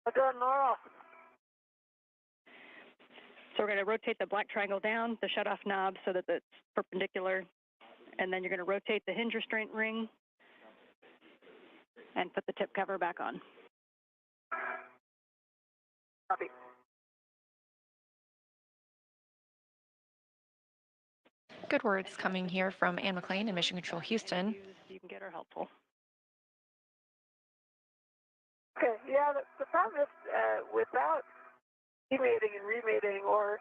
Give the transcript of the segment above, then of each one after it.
Well done, Laurel. So we're going to rotate the black triangle down, the shutoff knob, so that it's perpendicular. And then you're going to rotate the hinge restraint ring and put the tip cover back on. Copy. Good words coming here from Ann McLean in Mission Control Houston. You can get are helpful. Okay, yeah, the problem is without demating and remating or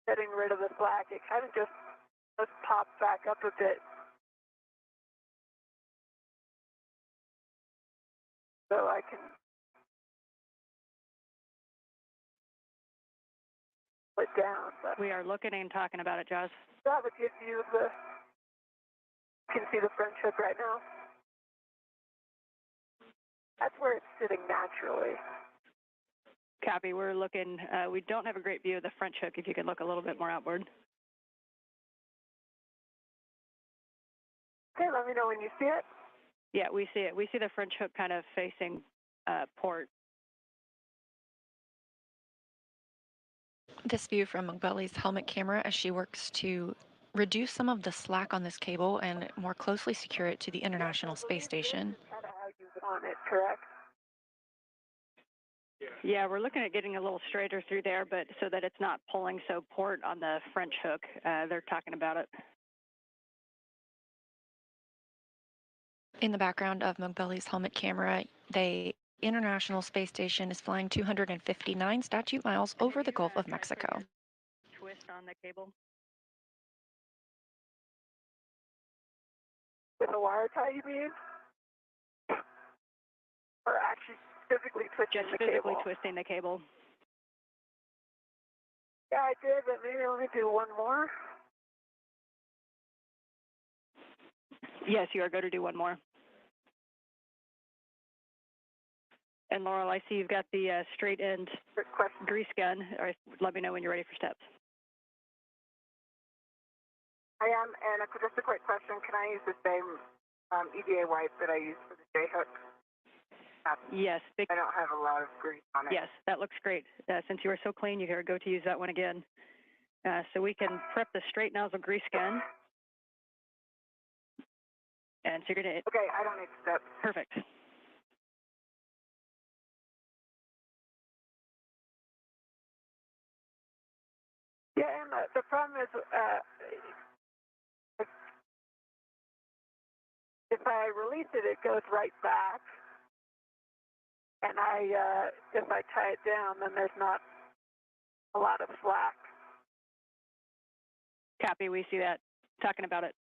getting rid of the slack, it kind of just pops back up a bit. So I can put it down. But we are looking and talking about it, Josh. That would give you the, you can see the French hook right now. That's where it's sitting naturally. Copy, we're looking, we don't have a great view of the French hook, if you could look a little bit more outward. Okay, let me know when you see it. Yeah, we see it. We see the French hook kind of facing port. This view from McBelly's helmet camera as she works to reduce some of the slack on this cable and more closely secure it to the International Space Station. Kind of how you want it, correct? Yeah, we're looking at getting a little straighter through there, but so that it's not pulling so port on the French hook. They're talking about it. In the background of McBelly's helmet camera, the International Space Station is flying 259 statute miles over the Gulf of Mexico. Twist on the cable. With a wire tie, you mean? Or actually physically twisting Just the physically cable? twisting the cable. Yeah, I did, but maybe let me do one more. Yes, you are going to do one more. And Laurel, I see you've got the straight end grease gun. All right, let me know when you're ready for steps. I am, and just a quick question. Can I use the same EVA wipe that I use for the J-hook? Yes. I don't have a lot of grease on it. Yes, that looks great. Since you are so clean, you can go to use that one again. So we can prep the straight nozzle grease gun. And so you're going to... Okay, I don't need steps. Perfect. Yeah, and the problem is if I release it, it goes right back. And if I tie it down, then there's not a lot of slack. Copy, we see that. Talking about it.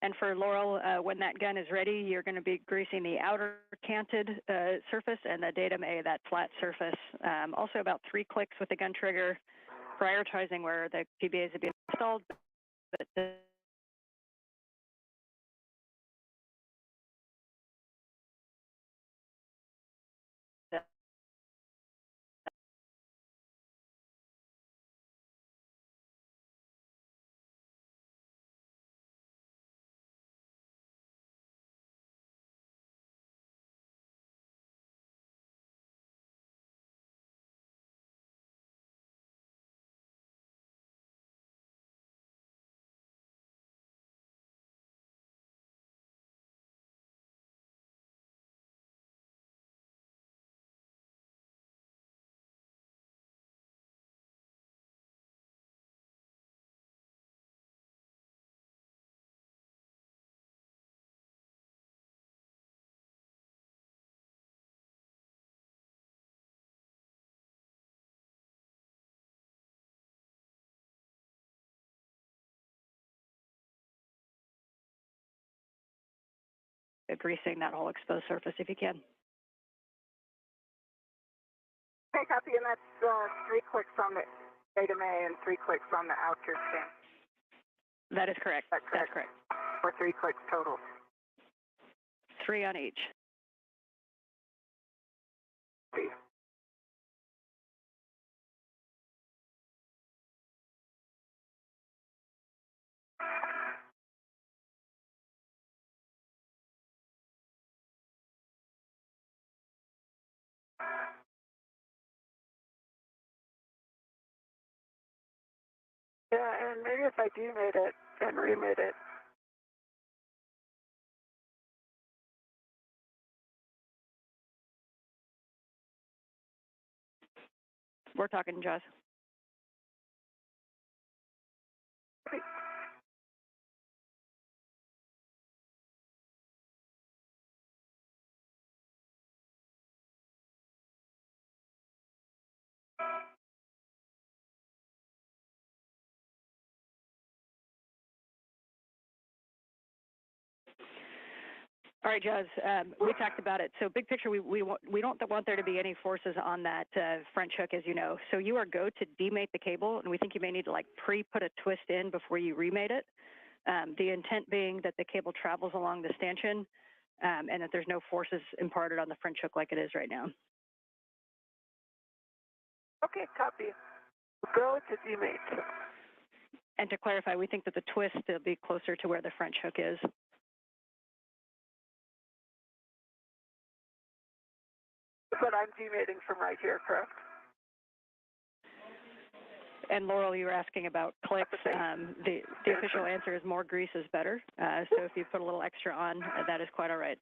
And for Laurel, when that gun is ready, you're going to be greasing the outer canted surface and the datum A, that flat surface. Also about 3 clicks with the gun trigger, prioritizing where the PBAs have been installed. But greasing that whole exposed surface if you can. Okay, copy, and that's 3 clicks on the datum A and 3 clicks on the outer thing. That is correct. That's correct. Or 3 clicks total. 3 on each. Yeah, and maybe if I demade it and remade it. We're talking, Jaws. All right, Jazz, we talked about it. So big picture, we don't want there to be any forces on that French hook, as you know. So you are go to demate the cable, and we think you may need to like pre-put a twist in before you remate it. The intent being that the cable travels along the stanchion and that there's no forces imparted on the French hook like it is right now. Okay, copy. Go to demate. And to clarify, we think that the twist will be closer to where the French hook is. But I'm demating from right here, correct? And Laurel, you were asking about clicks. The official answer is more grease is better. So if you put a little extra on, that is quite all right.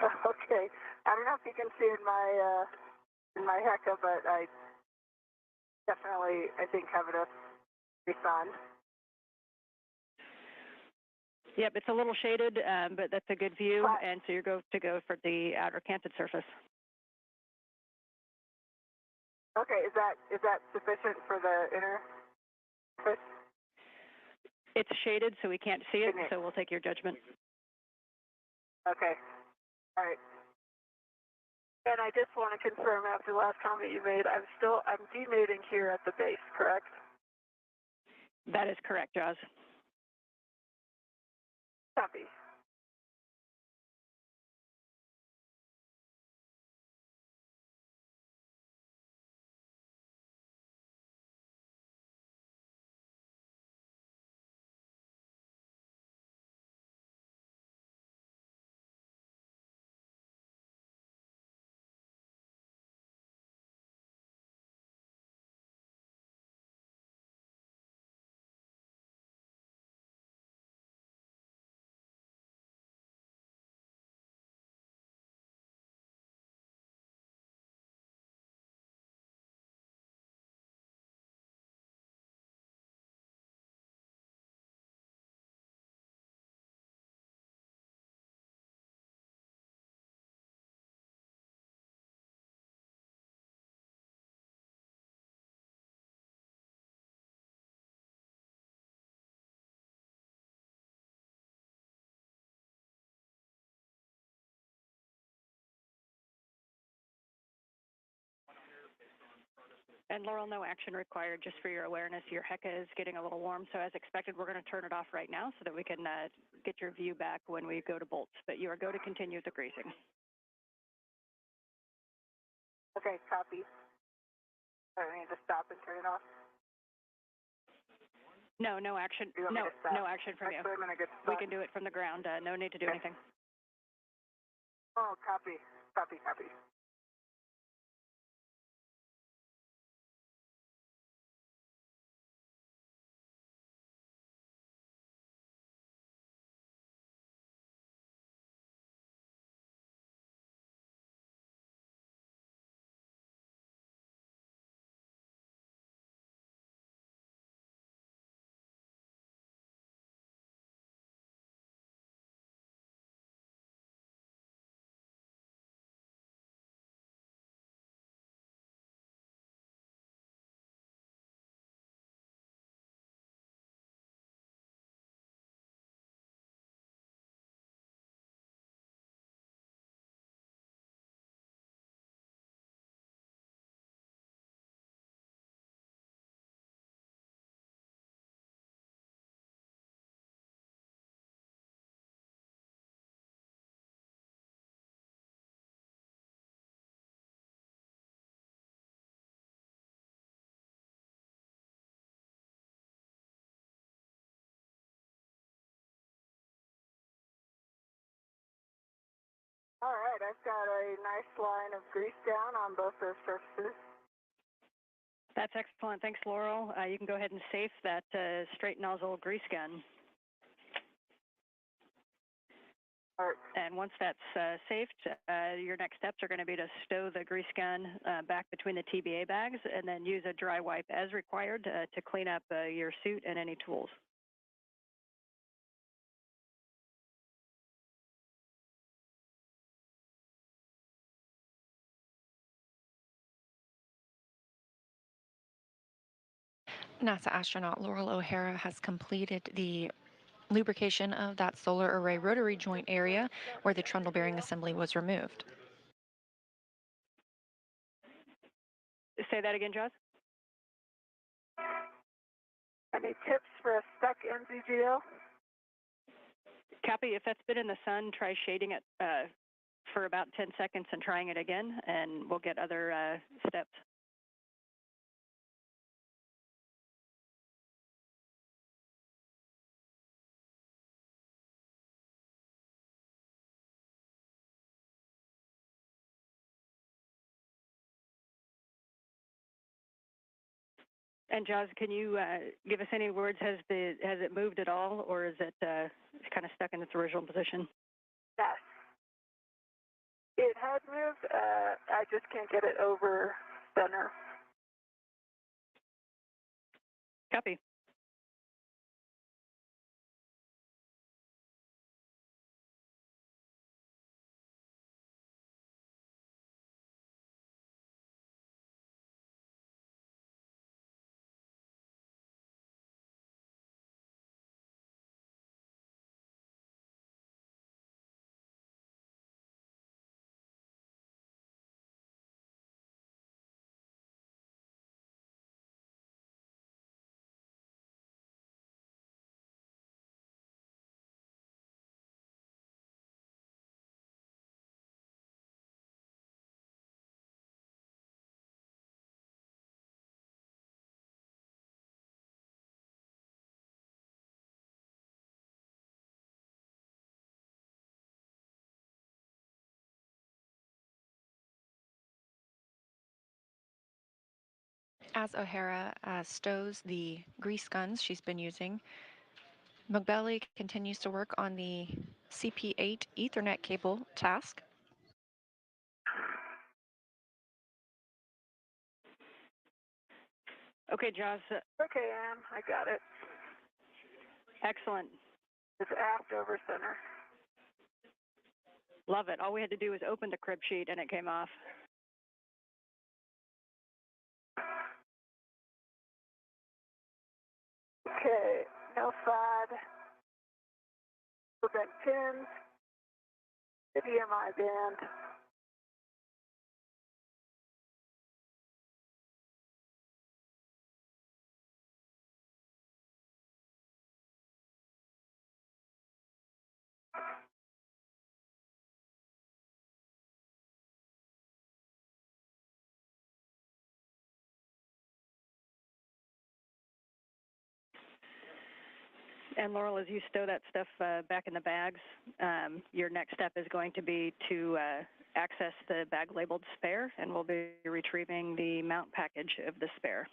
Okay. I don't know if you can see in my Hecka, but I definitely, I think, have it grease on. Yep, it's a little shaded, but that's a good view, and so you're going to go for the outer canted surface. Okay, is that sufficient for the inner surface? It's shaded, so we can't see it, so we'll take your judgment. Okay, all right. And I just want to confirm after the last comment you made, I'm demating here at the base, correct? That is correct, Jaws. Copy. And Laurel, no action required, just for your awareness. Your Hecka is getting a little warm, so as expected, we're going to turn it off right now so that we can get your view back when we go to bolts. But you are go to continue the greasing. Okay, copy. I need to stop and turn it off. No action. No action from you. I'm gonna get we can do it from the ground. No need to do anything. Oh, copy. All right, I've got a nice line of grease down on both those surfaces. That's excellent. Thanks, Laurel. You can go ahead and safe that straight nozzle grease gun. And once that's safed, your next steps are going to be to stow the grease gun back between the TBA bags and then use a dry wipe as required to clean up your suit and any tools. NASA astronaut Laurel O'Hara has completed the lubrication of that solar array rotary joint area where the trundle bearing assembly was removed. Say that again, Joss? Any tips for a stuck NZGL? Copy. If that's been in the sun, try shading it for about 10 seconds and trying it again, and we'll get other steps. And Joz, can you give us any words? Has it moved at all, or is it kind of stuck in its original position? Yes. It has moved. I just can't get it over center. Copy. As O'Hara stows the grease guns she's been using, McBelly continues to work on the CP8 Ethernet cable task. Okay, Joz. Okay, Ann, I got it. Excellent. It's aft over center. Love it. All we had to do was open the crib sheet and it came off. Okay, no FOD. Prevent pins. The DMI band. And Laurel, as you stow that stuff back in the bags, your next step is going to be to access the bag labeled spare, and we'll be retrieving the mount package of the spare.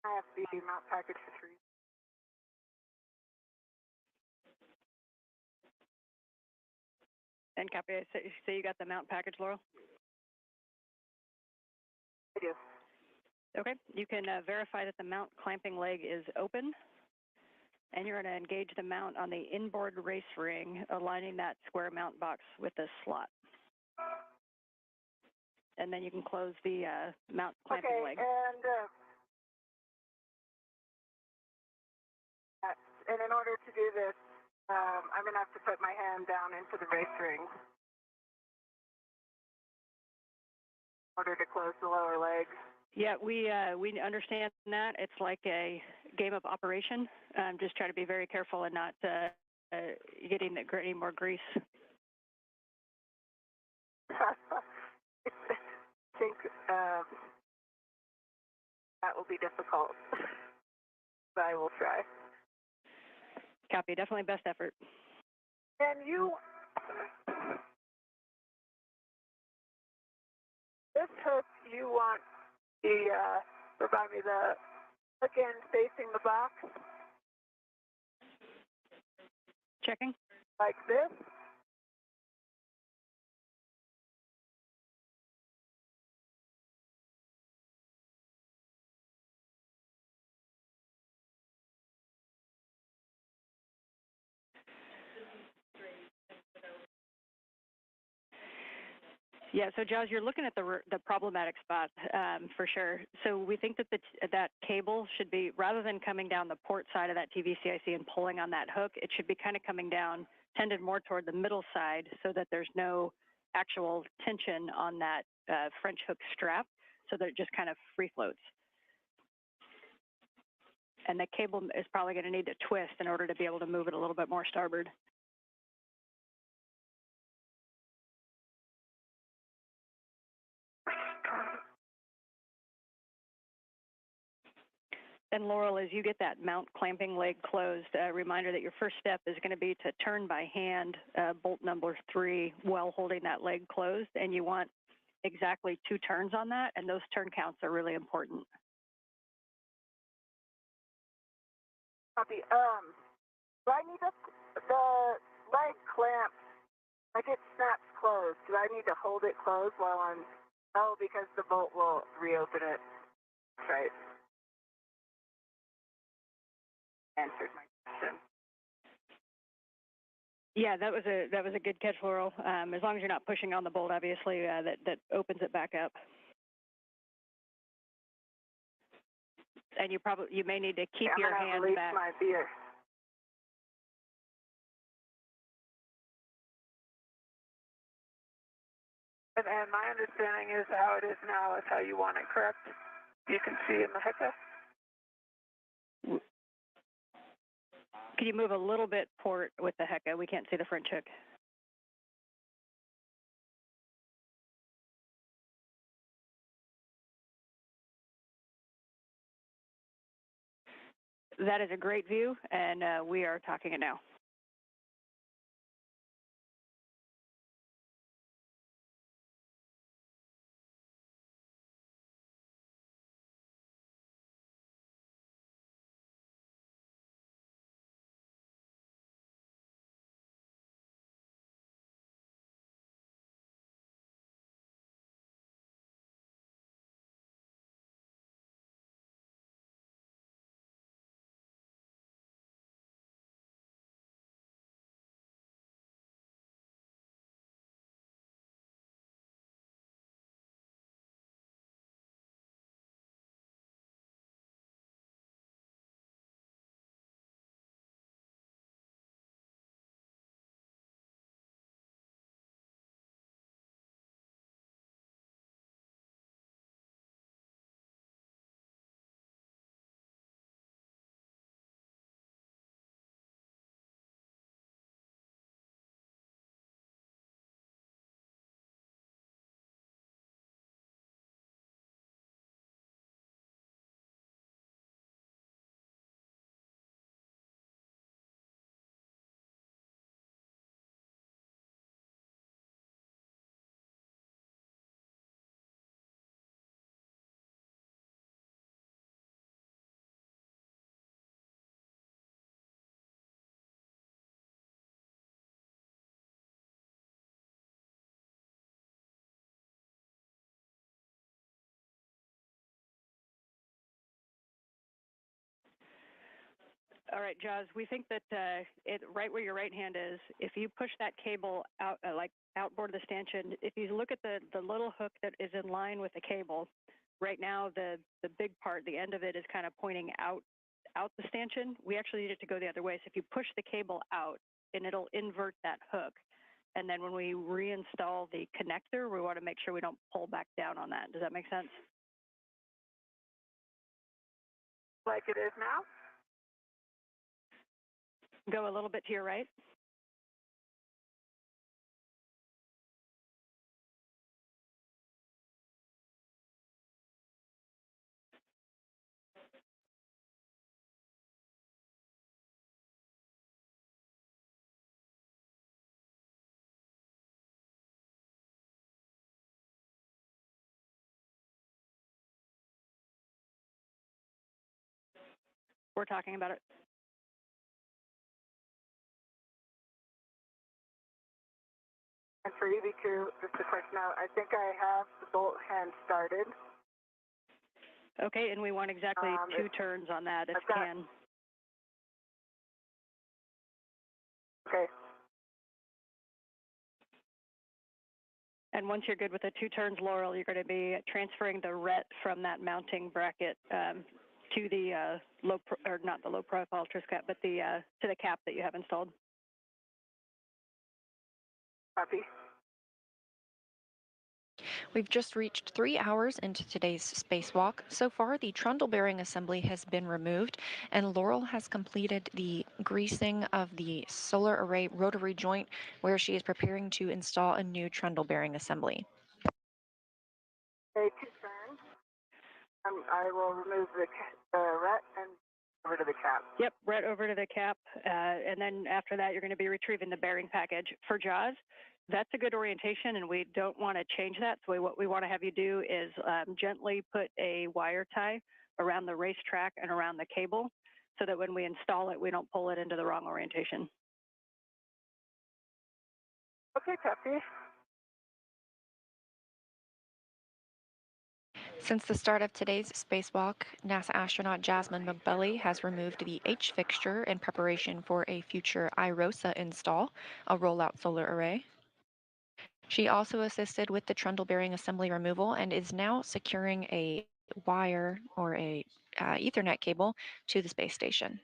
I have the mount package for 3. And copy. So you got the mount package, Laurel? I do. Okay. You can verify that the mount clamping leg is open. And you're going to engage the mount on the inboard race ring, aligning that square mount box with the slot. And then you can close the mount clamping leg. And in order to do this, I'm going to have to put my hand down into the race ring in order to close the lower leg. Yeah, we understand that. It's like a game of operation. Just try to be very careful and not getting any more grease. I think that will be difficult, but I will try. Copy. Definitely best effort. And this hook, you want provide me the hook end facing the box. Checking. Like this. Yeah, so Jaws, you're looking at the problematic spot for sure. So we think that that cable should be, rather than coming down the port side of that TVCIC and pulling on that hook, it should be kind of coming down, tended more toward the middle side so that there's no actual tension on that French hook strap, so that it just kind of free floats. And the cable is probably going to need to twist in order to be able to move it a little bit more starboard. And Laurel, as you get that mount clamping leg closed, a reminder that your first step is going to be to turn by hand bolt number 3 while holding that leg closed. And you want exactly 2 turns on that, and those turn counts are really important. Copy. Do I need the leg clamp, like it snaps closed, do I need to hold it closed while I'm, oh, because the bolt will reopen it. That's right. Answered my question. Yeah, that was a good catch, Laurel. As long as you're not pushing on the bolt, obviously, that opens it back up. And you may need to keep your hand back. My beer. And my understanding is how it is now is how you want it, correct? You can see in the hookup. Can you move a little bit port with the Hecka? We can't see the French hook. That is a great view, and we are talking it now. All right, Jaws, we think that right where your right hand is, if you push that cable out, like outboard of the stanchion, if you look at the little hook that is in line with the cable, right now the big part, the end of it is kind of pointing out the stanchion. We actually need it to go the other way. So if you push the cable out, and it'll invert that hook. And then when we reinstall the connector, we want to make sure we don't pull back down on that. Does that make sense? Like it is now? Go a little bit to your right. We're talking about it. And for EV2, just a quick note, I think I have the bolt hand started. Okay, and we want exactly 2 turns on that if you can. Okay. And once you're good with the 2 turns, Laurel, you're going to be transferring the RET from that mounting bracket to the not the low profile tris cap, but to the cap that you have installed. Copy. We've just reached 3 hours into today's spacewalk. So far, the trundle bearing assembly has been removed, and Laurel has completed the greasing of the solar array rotary joint, where she is preparing to install a new trundle bearing assembly. Okay, 2 turns. I will remove the RET and over to the cap. Yep, RET over to the cap, and then after that, you're going to be retrieving the bearing package. For Jaws, that's a good orientation, and we don't want to change that. So what we want to have you do is gently put a wire tie around the racetrack and around the cable so that when we install it, we don't pull it into the wrong orientation. Okay, copy. Since the start of today's spacewalk, NASA astronaut Jasmine McBelly has removed the H fixture in preparation for a future IROSA install, a rollout solar array. She also assisted with the trundle bearing assembly removal and is now securing a wire or a Ethernet cable to the space station.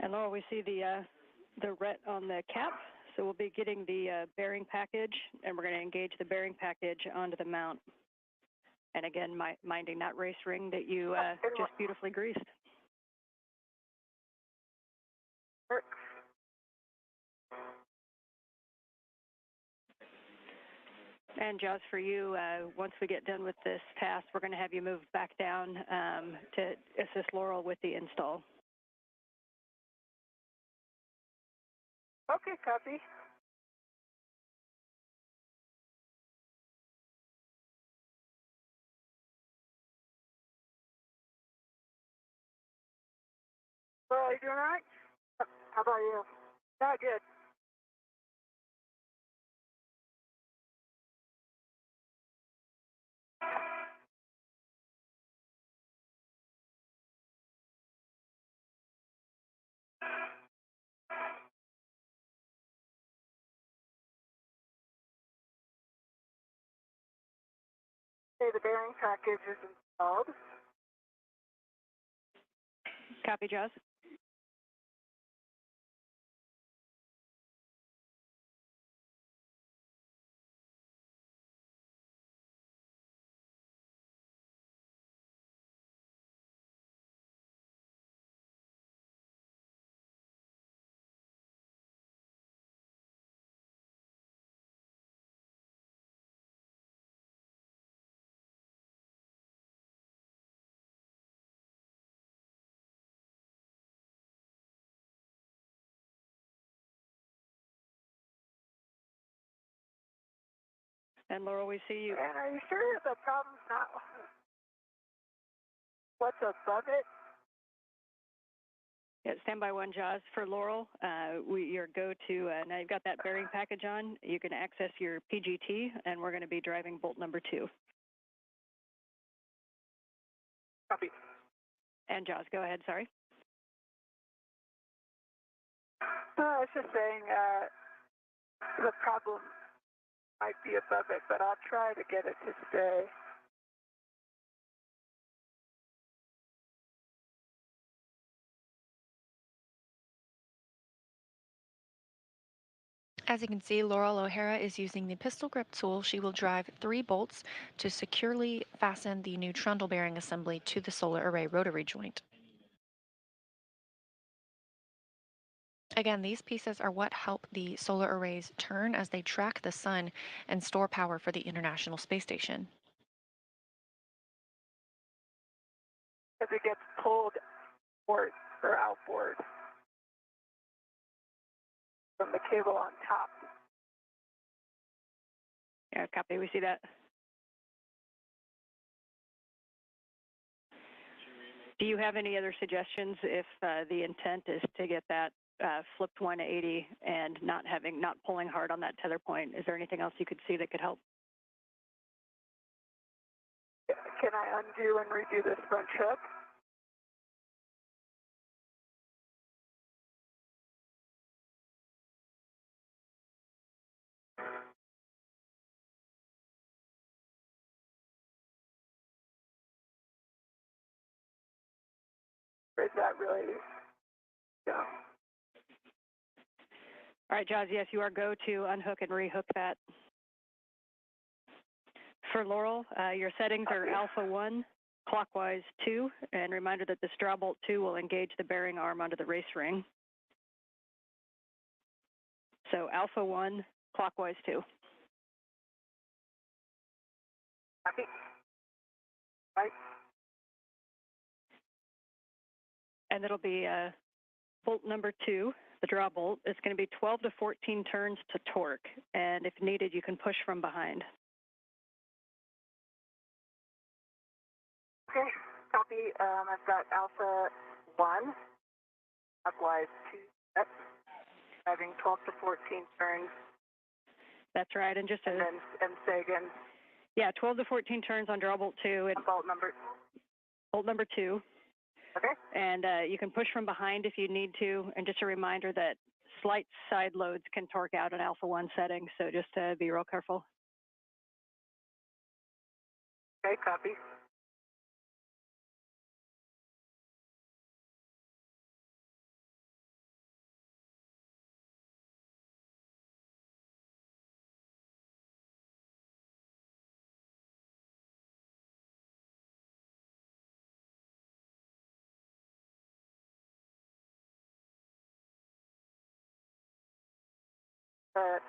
And Laura, we see the RET on the cap, so we'll be getting the bearing package, and we're going to engage the bearing package onto the mount. And again, minding that race ring that you just beautifully greased. And Josh, for you, once we get done with this task, we're going to have you move back down to assist Laurel with the install. Okay, copy. So, are you doing all right? How about you? Not good. Okay, the bearing package is installed. Copy, Josh. And Laurel, we see you. And are you sure the problem's not what's above it? Yeah, standby 1 JAWS for Laurel. Your go-to, now you've got that bearing package on, you can access your PGT, and we're going to be driving bolt number 2. Copy. And JAWS, go ahead, sorry. I was just saying the problem might be above it, but I'll try to get it to stay. As you can see, Laurel O'Hara is using the pistol grip tool. She will drive 3 bolts to securely fasten the new trundle bearing assembly to the solar array rotary joint. Again, these pieces are what help the solar arrays turn as they track the sun and store power for the International Space Station. If it gets pulled forward or outboard from the cable on top. Yeah, copy, we see that. Do you have any other suggestions if the intent is to get that flipped 180 and not pulling hard on that tether point? Is there anything else you could see that could help? Can I undo and redo this front hook? Or is that really, no? All right, JAWS, yes, you are go to unhook and rehook that. For Laurel, your settings are alpha 1, clockwise 2, and reminder that the straw bolt 2 will engage the bearing arm onto the race ring. So alpha 1, clockwise 2. Copy. Right. And it'll be bolt number 2, the draw bolt. It's going to be 12 to 14 turns to torque, and if needed, you can push from behind. Okay, copy. I've got alpha 1, clockwise 2 steps, having 12 to 14 turns. That's right, and just and say again. Yeah, 12 to 14 turns on draw bolt 2. And bolt number 2. Okay. And you can push from behind if you need to. And just a reminder that slight side loads can torque out an alpha 1 setting, so just be real careful. Okay, copy.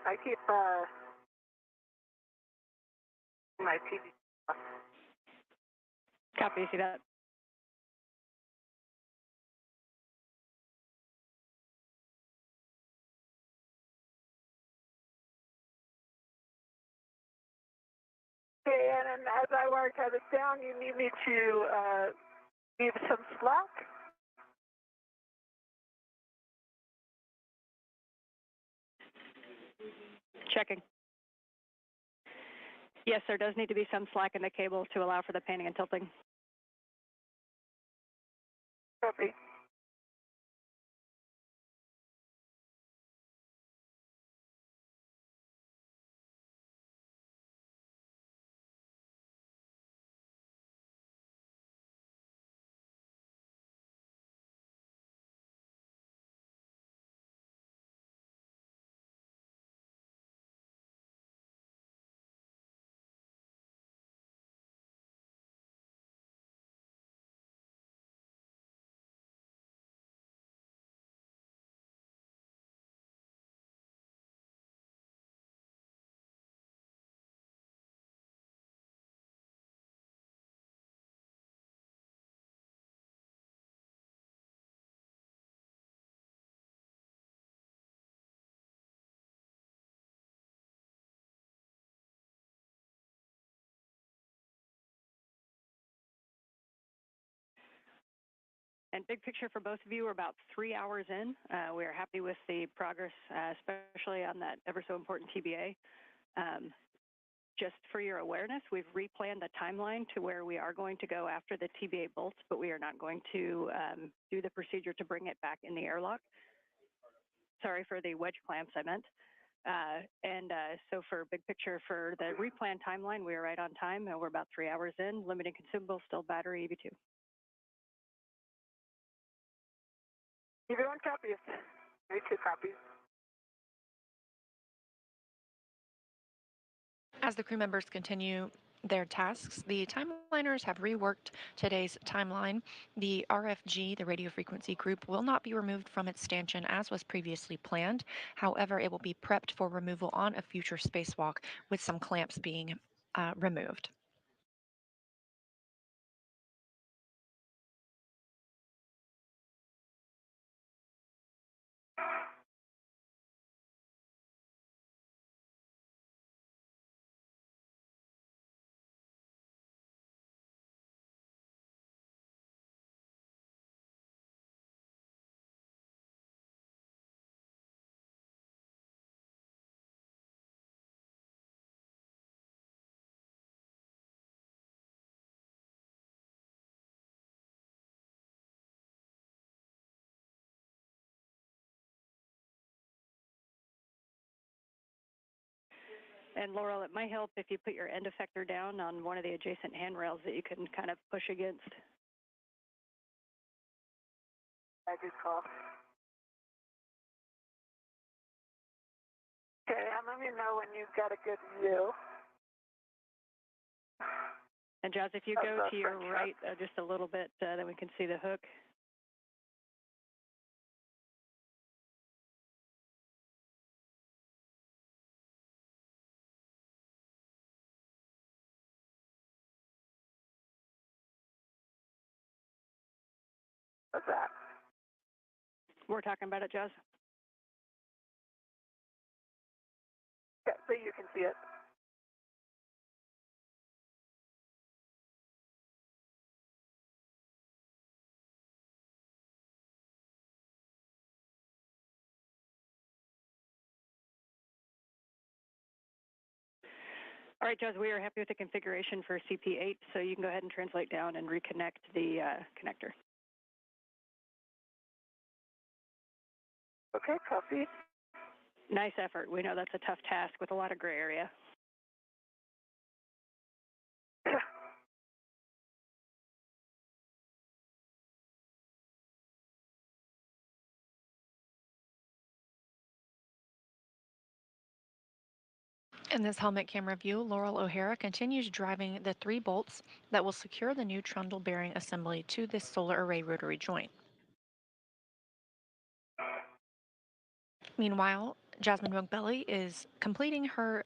I keep my TV. Copy, see that? Okay, and as I wire this down, you need me to leave some slack? Checking. Yes, there does need to be some slack in the cable to allow for the painting and tilting. Copy. And big picture for both of you, we're about 3 hours in. We are happy with the progress, especially on that ever so important TBA. Just for your awareness, we've replanned the timeline to where we are going to go after the TBA bolts, but we are not going to do the procedure to bring it back in the airlock. Sorry for the wedge clamps, I meant. So for big picture, for the replanned timeline, we are right on time, and we're about 3 hours in. Limited consumable, still battery EV2. EV1 copies. EV2 copies. As the crew members continue their tasks, the timeliners have reworked today's timeline. The RFG, the radio frequency group, will not be removed from its stanchion as was previously planned. However, it will be prepped for removal on a future spacewalk with some clamps being removed. And Laurel, it might help if you put your end effector down on one of the adjacent handrails that you can kind of push against. I just call. Okay, and let me know when you've got a good view. And Jazz, if you go to your right just a little bit, then we can see the hook. What's that? We're talking about it, Jazz. Yeah, so you can see it. All right, Jazz, we are happy with the configuration for CP8, so you can go ahead and translate down and reconnect the connector. Okay, copy. Nice effort. We know that's a tough task with a lot of gray area. In this helmet camera view, Laurel O'Hara continues driving the 3 bolts that will secure the new trundle bearing assembly to this solar array rotary joint. Meanwhile, Jasmine Mogbelli is completing her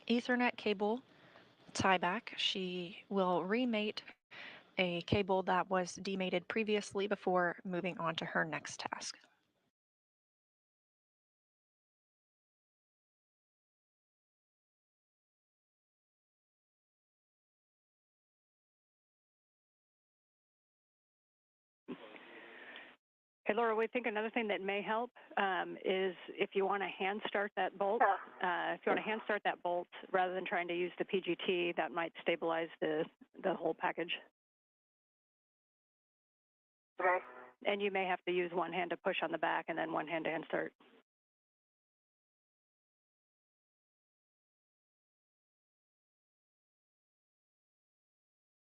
Ethernet cable tieback. She will remate a cable that was demated previously before moving on to her next task. Hey, Laura, we think another thing that may help is if you want to hand start that bolt. If you want to hand start that bolt rather than trying to use the PGT, that might stabilize the whole package. Okay. And you may have to use one hand to push on the back and then one hand to hand start.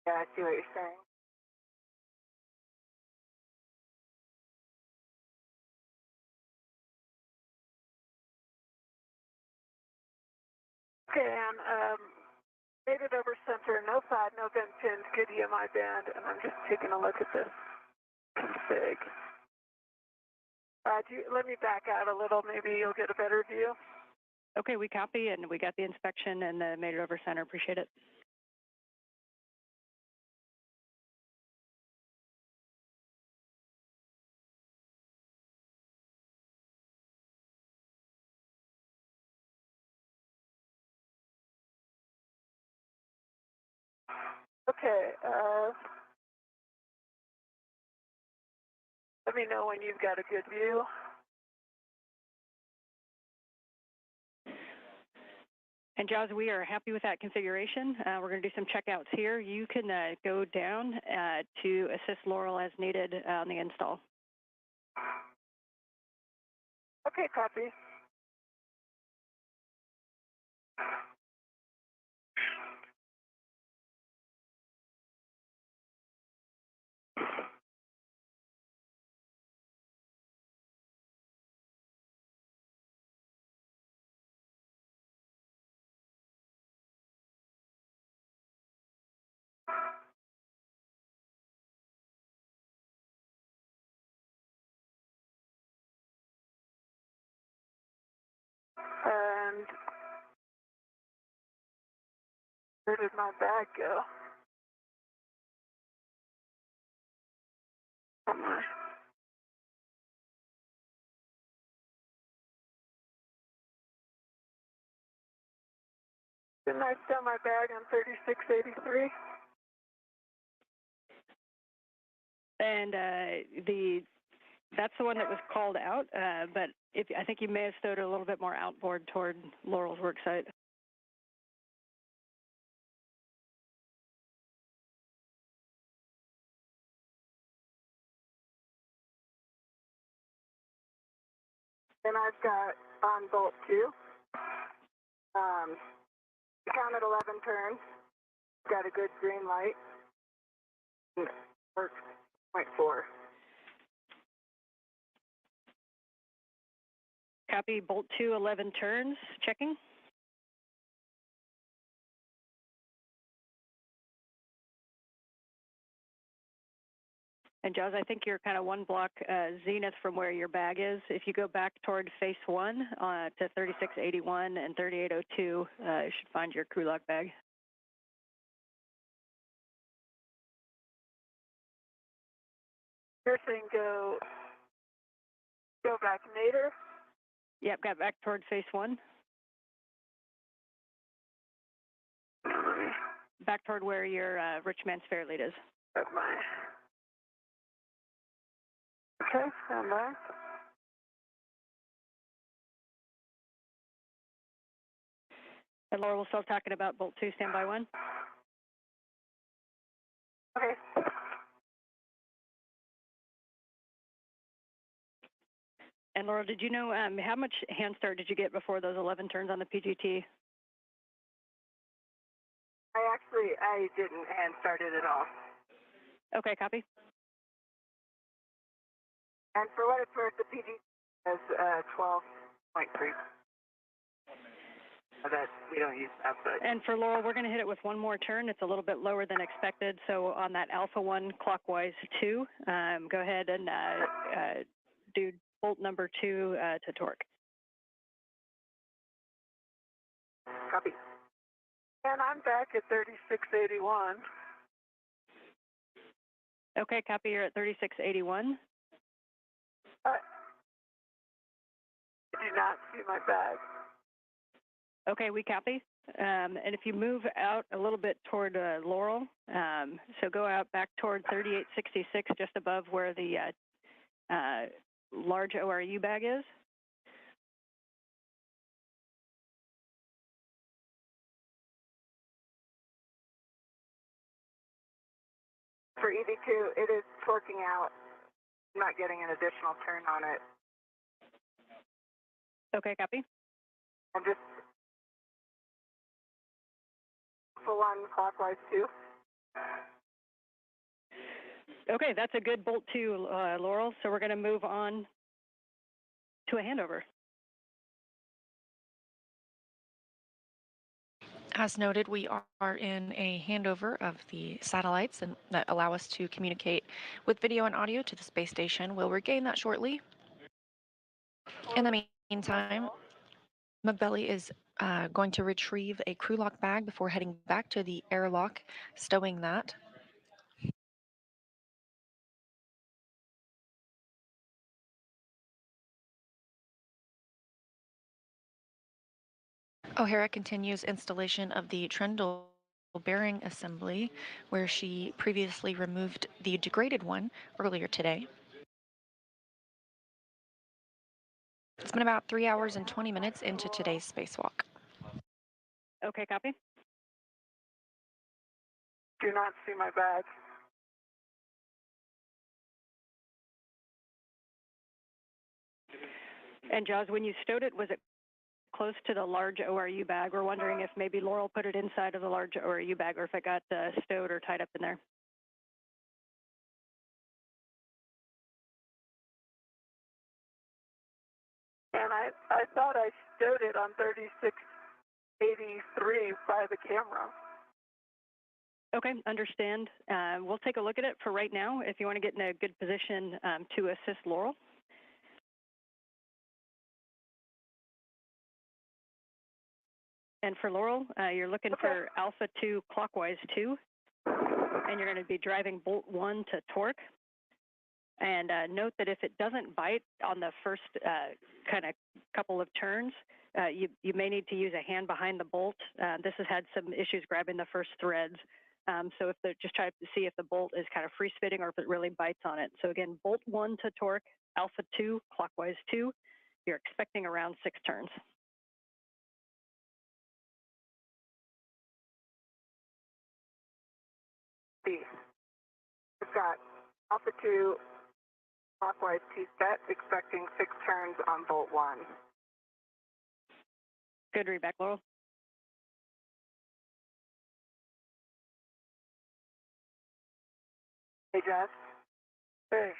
Yeah, I see what you're saying. Okay, and made it over center, no FAD, no vent pins, good EMI band, and I'm just taking a look at this config. Let me back out a little, maybe you'll get a better view. Okay, we copy, and we got the inspection and made it over center. Appreciate it. Okay, Let me know when you've got a good view. And Jaws, we are happy with that configuration. We're going to do some checkouts here. You can go down to assist Laurel as needed on the install. Okay, copy. And where did my bag go? Oh my. Didn't I sell my bag on 3683? And that's the one that was called out, but I think you may have stowed it a little bit more outboard toward Laurel's work site. And I've got on bolt 2. Counted 11 turns. Got a good green light. Works 0.4. Copy, bolt 2, 11 turns, checking. And Jaws, I think you're kind of one block zenith from where your bag is. If you go back toward face 1 to 3681 and 3802, you should find your crew lock bag. You're saying go back nadir? Yep, got back toward face 1. Back toward where your rich man's fair lead is. That's mine. Okay, stand by. And Laura, we're still talking about bolt 2, standby 1. Okay. And Laura, did you know how much hand start did you get before those 11 turns on the PGT? I didn't hand start it at all. Okay, copy. And for what it's worth, the PG is 12.3. That we don't use that, but. And for Laurel, we're going to hit it with one more turn. It's a little bit lower than expected. So on that Alpha 1 clockwise 2, go ahead and do bolt number 2 to torque. Copy. And I'm back at 3681. Okay, copy. You're at 3681. I do not see my bag. Okay, we copy. And if you move out a little bit toward Laurel, so go out back toward 3866, just above where the large ORU bag is. For EV2, it is torquing out. I'm not getting an additional turn on it. Okay, copy. I'm just full on clockwise 2. Okay, that's a good bolt 2, Laurel. So we're going to move on to a handover. As noted, we are in a handover of the satellites and that allow us to communicate with video and audio to the space station. We'll regain that shortly. In the meantime, McBelly is going to retrieve a crew lock bag before heading back to the airlock, stowing that. O'Hara continues installation of the trundle bearing assembly, where she previously removed the degraded one earlier today. It's been about 3 hours and 20 minutes into today's spacewalk. Okay, copy. Do not see my bag. And Jaws, when you stowed it, was it close to the large ORU bag? We're wondering if maybe Laurel put it inside of the large ORU bag or if it got stowed or tied up in there. And I thought I stowed it on 3683 by the camera. Okay, understand. We'll take a look at it for right now if you want to get in a good position to assist Laurel. And for Laurel, you're looking for Alpha 2 clockwise 2, and you're going to be driving bolt 1 to torque. And note that if it doesn't bite on the first kind of couple of turns, you may need to use a hand behind the bolt. This has had some issues grabbing the first threads. So if they're just trying to see if the bolt is kind of free spitting or if it really bites on it. So again, bolt 1 to torque, Alpha 2 clockwise 2. You're expecting around 6 turns. We've got Alpha 2 clockwise 2 set, expecting 6 turns on bolt 1. Good read back, Laurel. Hey, Jess. Hey.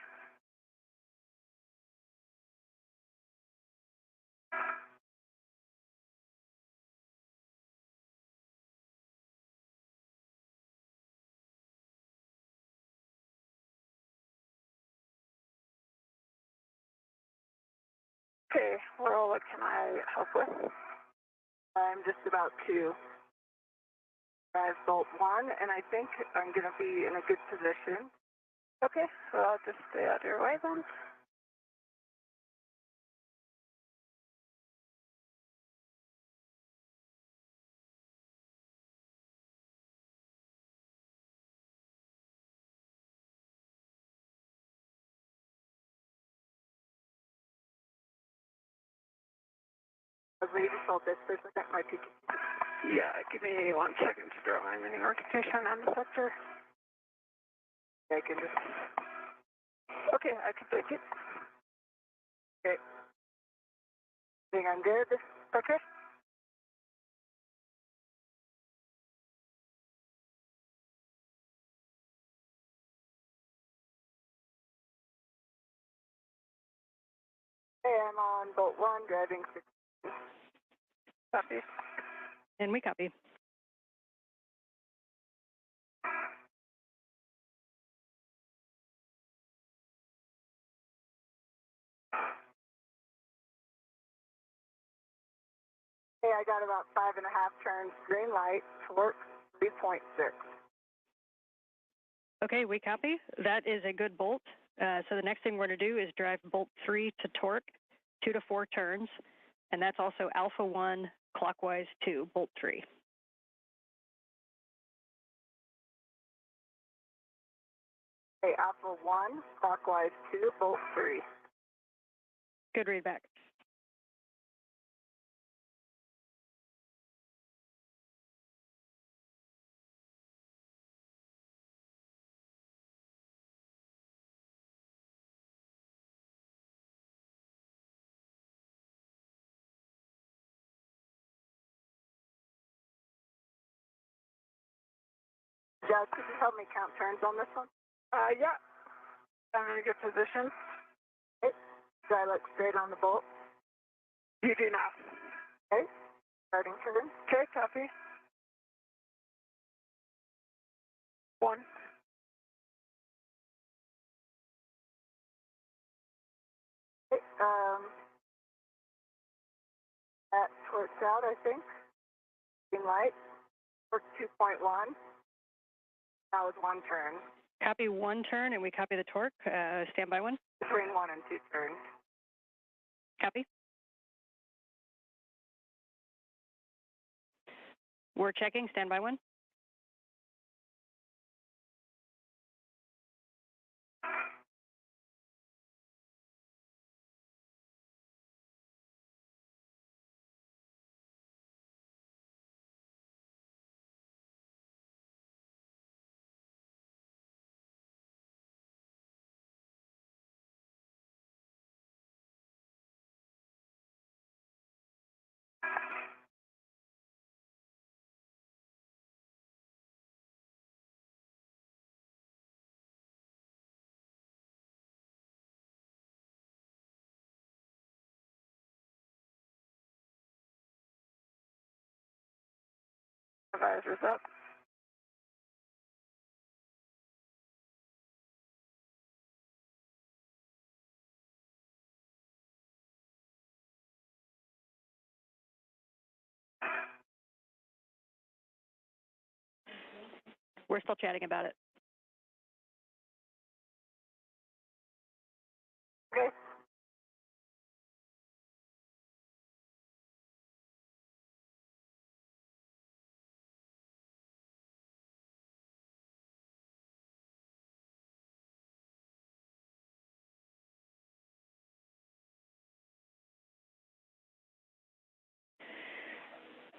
Okay, well, what can I help with? I'm just about to drive bolt 1, and I think I'm going to be in a good position. Okay, so I'll just stay out of your way then. Maybe hold this for a second. My PK. Yeah, give me 1 second to draw my mini orientation on the sector. I can just. Okay, I can take it. Okay. Think I'm good? Okay. Hey, I'm on bolt 1, driving 6. Copy. And we copy. Hey, I got about 5.5 turns, green light, torque 3.6. Okay, we copy. That is a good bolt. So the next thing we're going to do is drive bolt 3 to torque, 2 to 4 turns, and that's also Alpha 1 clockwise 2, bolt 3. Hey, Alpha 1, clockwise 2, bolt 3. Good read back. Jess, could you help me count turns on this one? Yeah. I'm in a good position. Okay. Do I look straight on the bolt? You do not. Okay. Starting turn. Okay, copy. 1. Okay, that torqued out, I think. Green light. Torque 2.1. That was 1 turn. Copy 1 turn, and we copy the torque. Standby 1. Between 1 and 2 turns. Copy. We're checking. Standby 1. visors up. We're still chatting about it. Okay.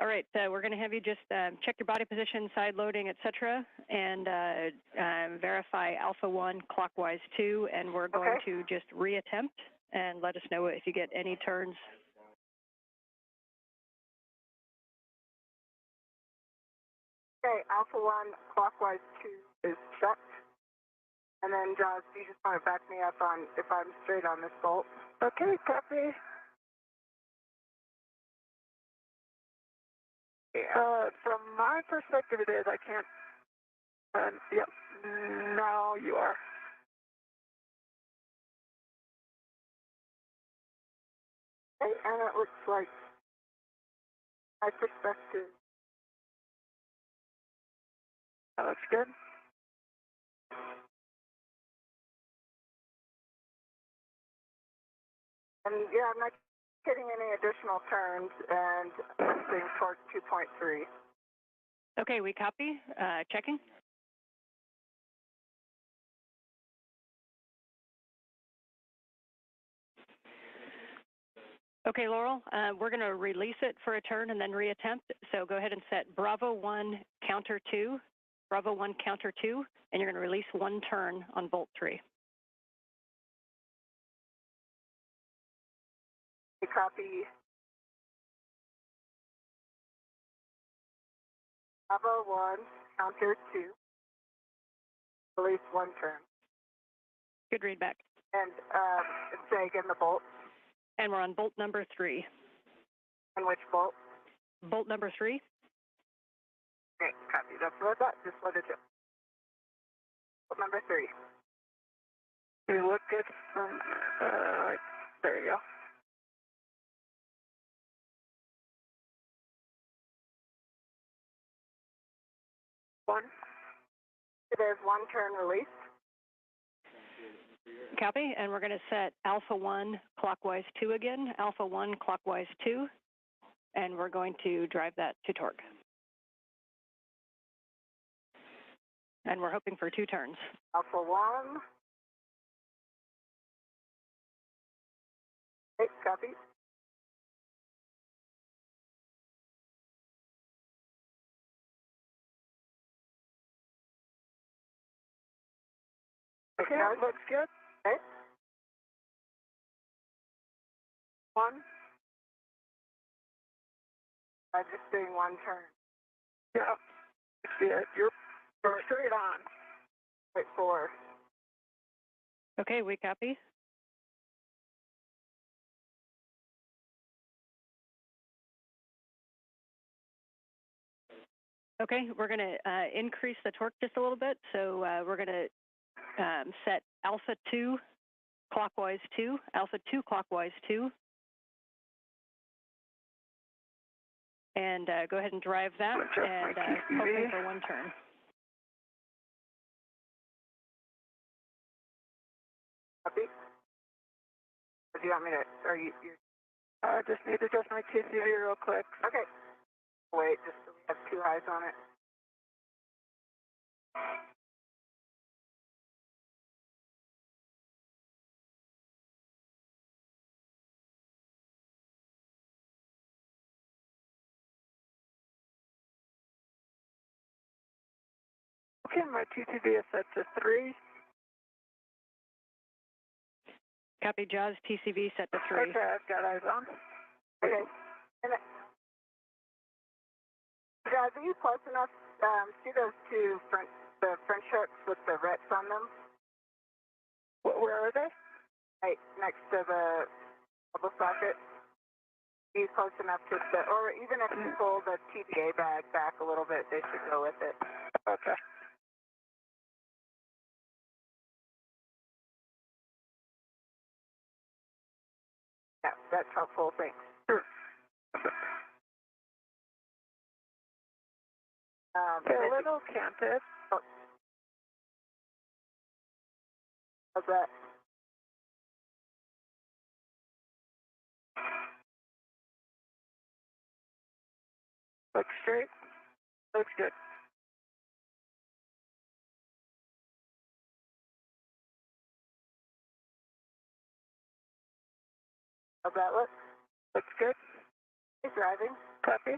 All right, we're going to have you just check your body position, side loading, et cetera, and verify Alpha 1 clockwise 2, and we're going to just reattempt and let us know if you get any turns. Okay, Alpha 1 clockwise 2 is checked. And then, Jaws, do you just want to back me up on if I'm straight on this bolt? Okay, copy. From my perspective, it is. I can't. Yep. Now you are. Okay, and it looks like my perspective. That looks good. And yeah, I'm not getting any additional turns, and I'm seeing torque 2.3. Okay, we copy. Checking. Okay, Laurel, we're going to release it for a turn and then reattempt. So go ahead and set Bravo 1 counter 2, Bravo 1 counter 2, and you're going to release 1 turn on bolt 3. Copy. Bravo 1 counter 2. Release 1 turn. Good read back. And say again the bolt. And we're on bolt number 3. And which bolt? Bolt number 3. Okay, copy. That's what I thought. Just let it go. Bolt number 3. You look good from, there you go. One. There's 1 turn release. Copy, and we're going to set Alpha 1 clockwise 2 again, Alpha 1 clockwise 2, and we're going to drive that to torque. And we're hoping for 2 turns. Alpha 1. Okay, copy. Okay, that looks good. Okay. 1. I'm just doing 1 turn. Yeah. Yeah, you're straight on. Wait, 4. Okay, we copy. Okay, we're going to increase the torque just a little bit. So we're going to set Alpha 2 clockwise 2, Alpha 2 clockwise 2. And go ahead and drive that and hoping for 1 turn. Copy. Or do you want me to, or you I just need to adjust my TCV real quick. Okay. Wait, just so we have 2 eyes on it. Okay, my TCV is set to 3. Copy, Jaws, TCV set to 3. Okay, I've got eyes on. Okay. And Jaws, are you close enough? See those 2 the French hooks with the rets on them? Where are they? Right next to the bubble socket. be close enough to the, or even if you pull the TVA bag back a little bit, they should go with it. Okay. Yeah, that's helpful. Thanks. Sure. They're a little canted. Oh. How's that? Looks straight. Looks good. How's that look? Looks good. He's driving. Copy.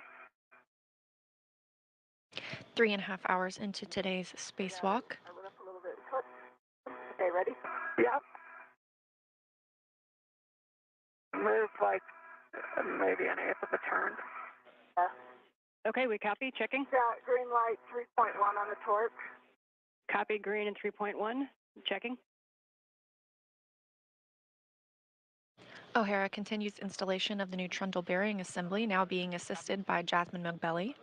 3.5 hours into today's spacewalk. I went up a little bit. Okay, ready? Yeah. Move like maybe an eighth of a turn. Yeah. Okay, we copy. Checking. Yeah, green light 3.1 on the torque. Copy green and 3.1. Checking. O'Hara continues installation of the new trundle bearing assembly, now being assisted by Jasmine Mogbelli.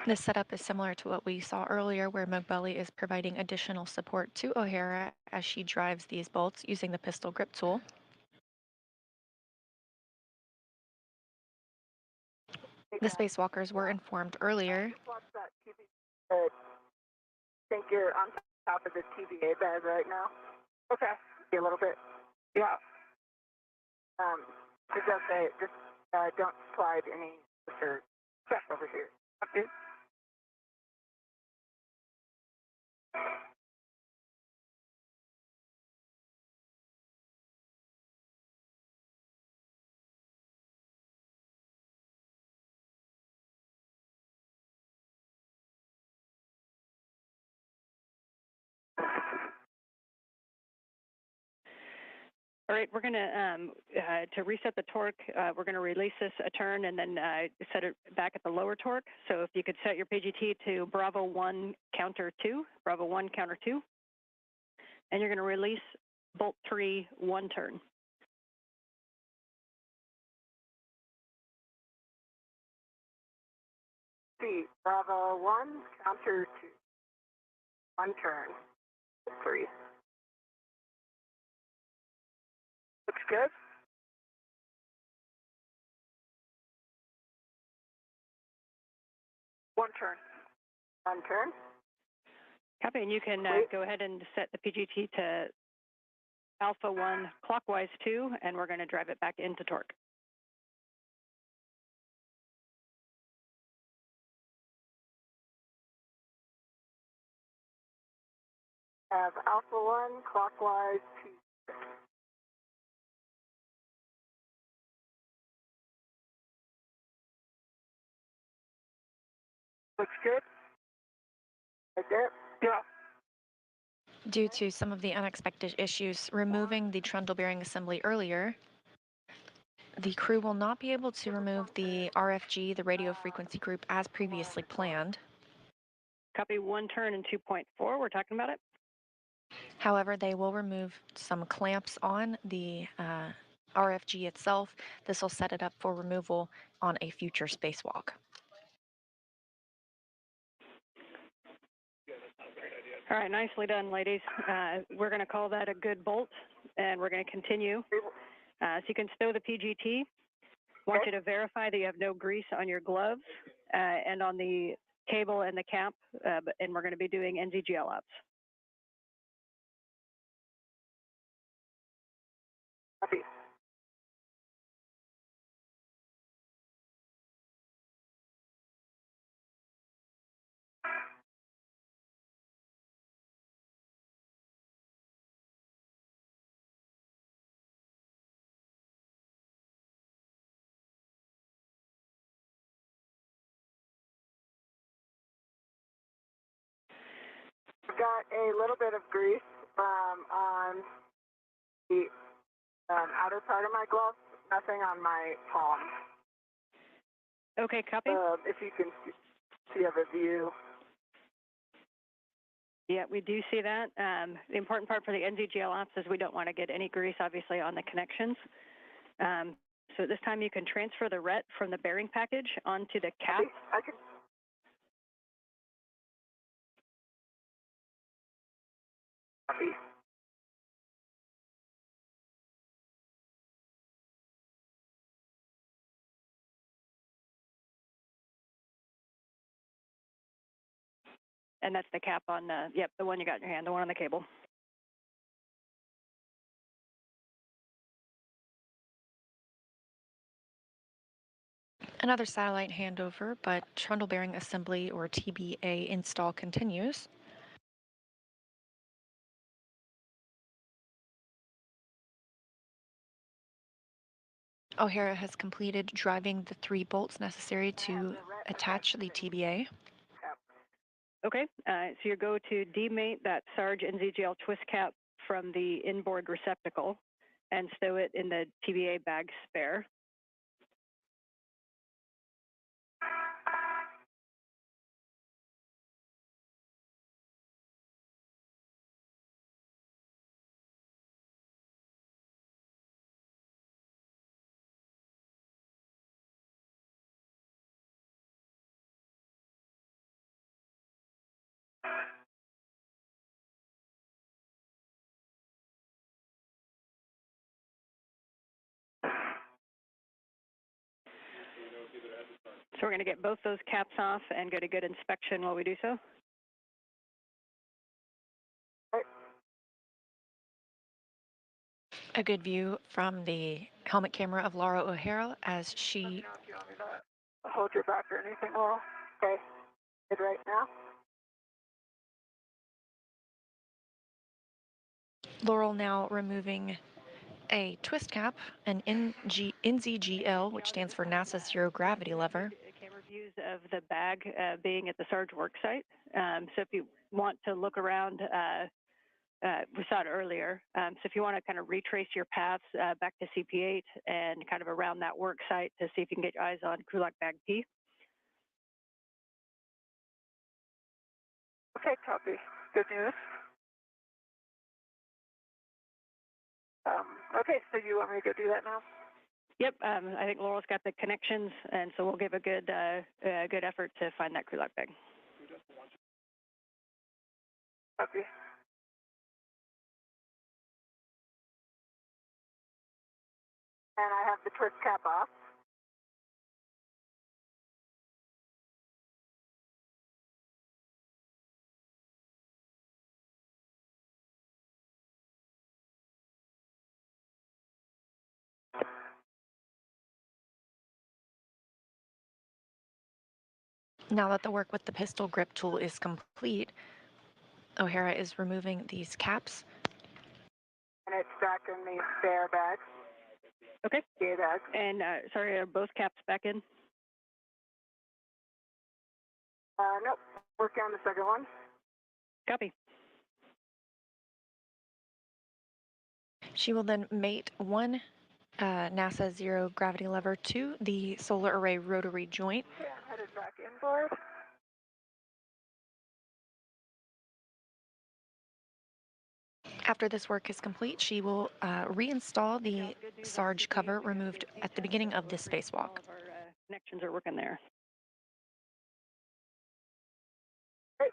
This setup is similar to what we saw earlier, where Mogbelli is providing additional support to O'Hara as she drives these bolts using the pistol grip tool. The spacewalkers were informed earlier. I think you're on top of the TVA bag right now. Okay. A little bit. Yeah. It's okay. Just don't slide any or stuff over here. Okay. All right, we're going to reset the torque, we're going to release this a turn and then set it back at the lower torque. So if you could set your PGT to Bravo 1 counter 2, Bravo 1 counter 2, and you're going to release bolt 3 1 turn. See, Bravo 1 counter 2, 1 turn, 3. Looks good. One turn. One turn. Copy, and you can go ahead and set the PGT to Alpha 1 clockwise 2, and we're going to drive it back into torque. Have Alpha 1 clockwise 2. Looks good. Right there? Yeah. Due to some of the unexpected issues removing the trundle bearing assembly earlier, the crew will not be able to remove the RFG, the radio frequency group, as previously planned. Copy 1 turn and 2.4, we're talking about it. However, they will remove some clamps on the RFG itself. This will set it up for removal on a future spacewalk. All right, nicely done, ladies. We're going to call that a good bolt, and we're going to continue. So you can stow the PGT. Want you to verify that you have no grease on your gloves and on the cable and the cap, and we're going to be doing NZGL ops. Copy. Got a little bit of grease on the outer part of my glove, nothing on my palm. Okay, copy. If you can see a view. Yeah, we do see that. The important part for the NZGL ops is we don't want to get any grease, obviously, on the connections. So at this time, you can transfer the RET from the bearing package onto the cap. I can. Copy. And that's the cap on the, yep, the one you got in your hand, the one on the cable. Another satellite handover, but trundle bearing assembly or TBA install continues. O'Hara has completed driving the 3 bolts necessary to attach the TBA. Okay, so you go to demate that Sarge NZGL twist cap from the inboard receptacle and stow it in the TBA bag spare. So we're going to get both those caps off and get a good inspection while we do so. A good view from the helmet camera of Laura O'Hara as she... Hold your back or anything, Laurel. Okay. Good right now. Laurel now removing a twist cap, an NZGL, which stands for NASA Zero Gravity Lever. Camera views of the bag being at the Sarge work site. So if you want to look around, we saw it earlier. So if you want to kind of retrace your paths back to CP8 and kind of around that work site to see if you can get your eyes on Kulak bag P. Okay, copy. Good news. Okay, so you want me to go do that now? Yep, I think Laurel's got the connections, and so we'll give a good effort to find that Kulak bag. Copy. And I have the twist cap off. Now that the work with the pistol grip tool is complete, O'Hara is removing these caps. And it's back in the spare bag. Okay. Yeah, bag. And sorry, are both caps back in? Nope. Working on the second one. Copy. She will then mate one NASA Zero Gravity Lever to the solar array rotary joint. Okay, I'm headed back inboard. After this work is complete, she will reinstall the Sarge cover removed at the beginning of this spacewalk. Our connections are working there. Great.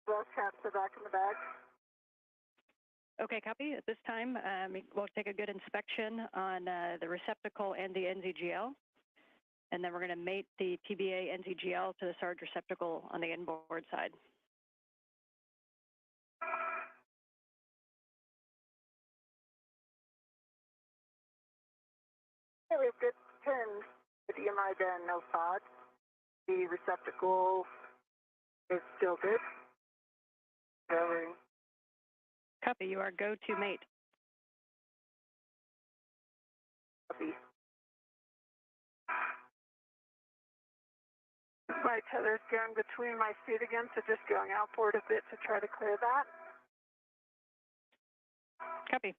Both caps are back in the bag. Okay, copy. At this time, we'll take a good inspection on the receptacle and the NZGL, and then we're going to mate the TBA NZGL to the SARG receptacle on the inboard side. Okay, we have good turns. The DMI band, no fog. The receptacle is still good. Going. Copy. You are go to mate. Copy. My tether's going between my feet again, so just going outboard a bit to try to clear that. Copy.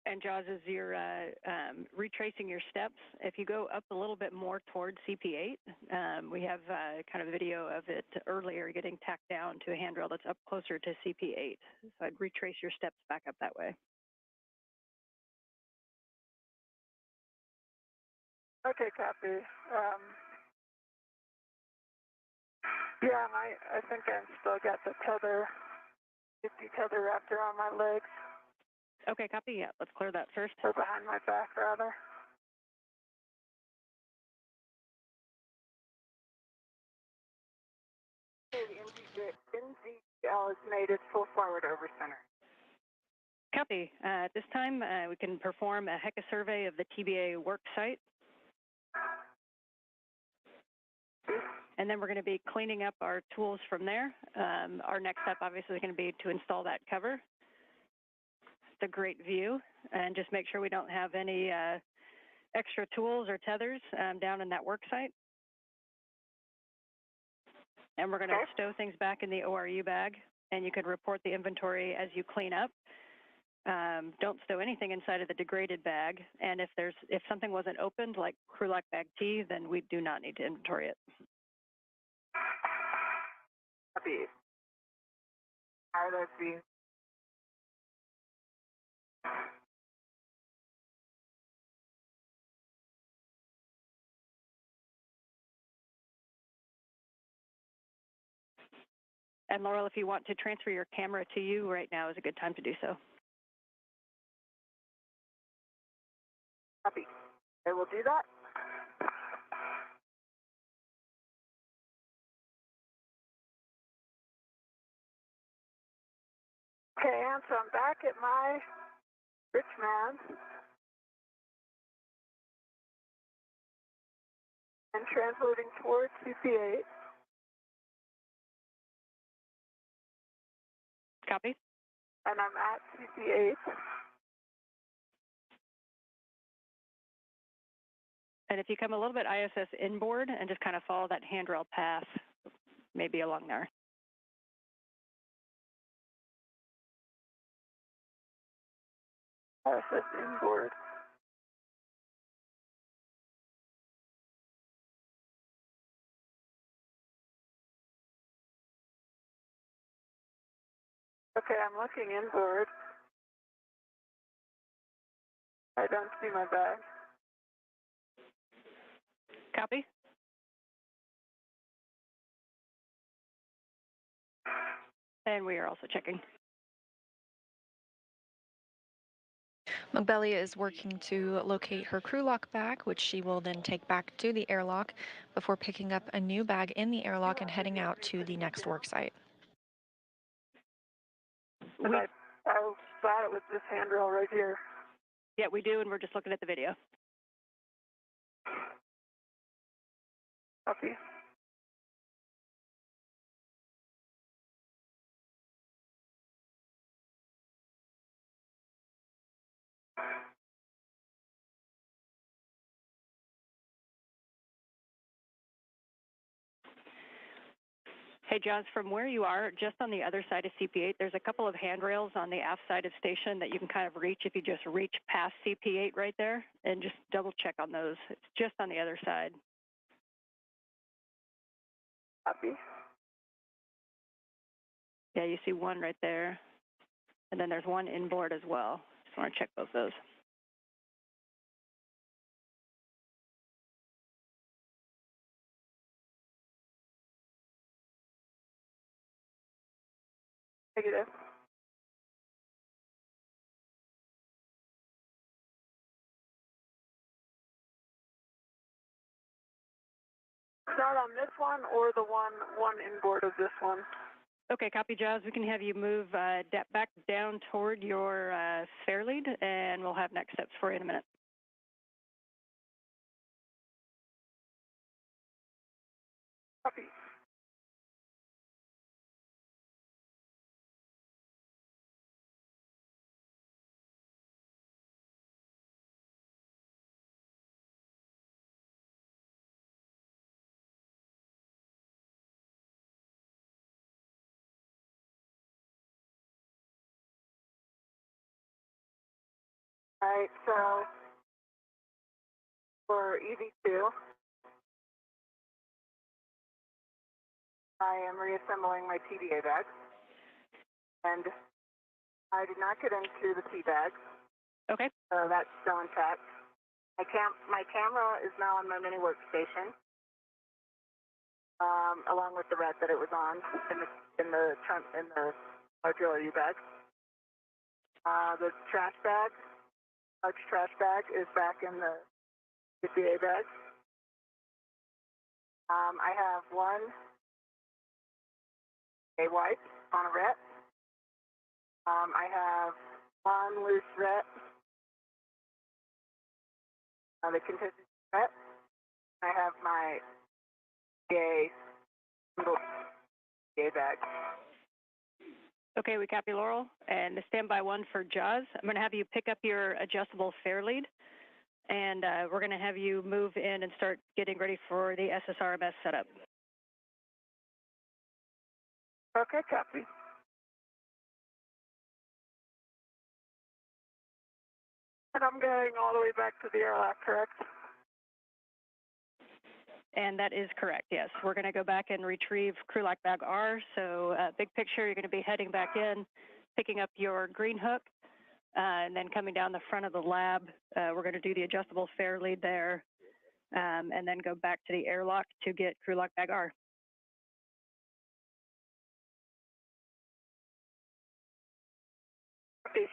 And Jaws, as you're retracing your steps, if you go up a little bit more towards CP8, we have kind of a video of it earlier getting tacked down to a handrail that's up closer to CP8. So I'd retrace your steps back up that way. Okay, copy. Yeah, I think I've still got the tether, 50 tether wrapped around my legs. Okay, copy. Yeah, let's clear that first. Or behind my back, rather. Okay, the NZL is made its full forward over center. Copy. At this time, we can perform a HECA survey of the TBA work site. And then we're going to be cleaning up our tools from there. Our next step, obviously, is going to be to install that cover. It's a great view, and just make sure we don't have any extra tools or tethers down in that work site. And we're going to stow things back in the ORU bag, and you can report the inventory as you clean up. Don't stow anything inside of the degraded bag, and if something wasn't opened, like crew lock bag T, then we do not need to inventory it. Copy. RFB. And Laurel, if you want to transfer your camera to you, right now is a good time to do so. Copy. I will do that. Okay, and so I'm back at my rich man and transloading towards CP8. Copy. And I'm at CP8. And if you come a little bit ISS inboard and just kind of follow that handrail path, maybe along there. ISS inboard. Okay, I'm looking inboard. I don't see my bag. Copy. And we are also checking. Magbelia is working to locate her crew lock bag, which she will then take back to the airlock before picking up a new bag in the airlock and heading out to the next work site. I thought it was this handrail right here. Yeah, we do, and we're just looking at the video. Copy. Hey, John, from where you are, just on the other side of CP8, there's a couple of handrails on the aft side of station that you can kind of reach if you just reach past CP8 right there, and just double check on those. It's just on the other side. Copy. Yeah, you see one right there, and then there's one inboard as well. Just want to check both those. Negative. Start on this one or the one inboard of this one. Okay, copy, Jazz. We can have you move back down toward your fare lead, and we'll have next steps for you in a minute. Copy. All right, so for EV2, I am reassembling my TDA bag, and I did not get into the T bag, Okay. so that's still intact. My camera is now on my mini workstation, along with the red that it was on in the modular U bag. The trash bag, large trash bag, is back in the TDA bag. I have one a wipe on a ret. I have one loose ret, the contingency ret. I have my single bag. Okay, we copy, Laurel. And the standby one for Jaws. I'm going to have you pick up your adjustable fare lead, and we're going to have you move in and start getting ready for the SSRMS setup. Okay, copy. And I'm going all the way back to the airlock, correct? And that is correct, yes. We're going to go back and retrieve crew lock bag R. So big picture, you're going to be heading back in, picking up your green hook, and then coming down the front of the lab. We're going to do the adjustable fare lead there, and then go back to the airlock to get crew lock bag R. Copy.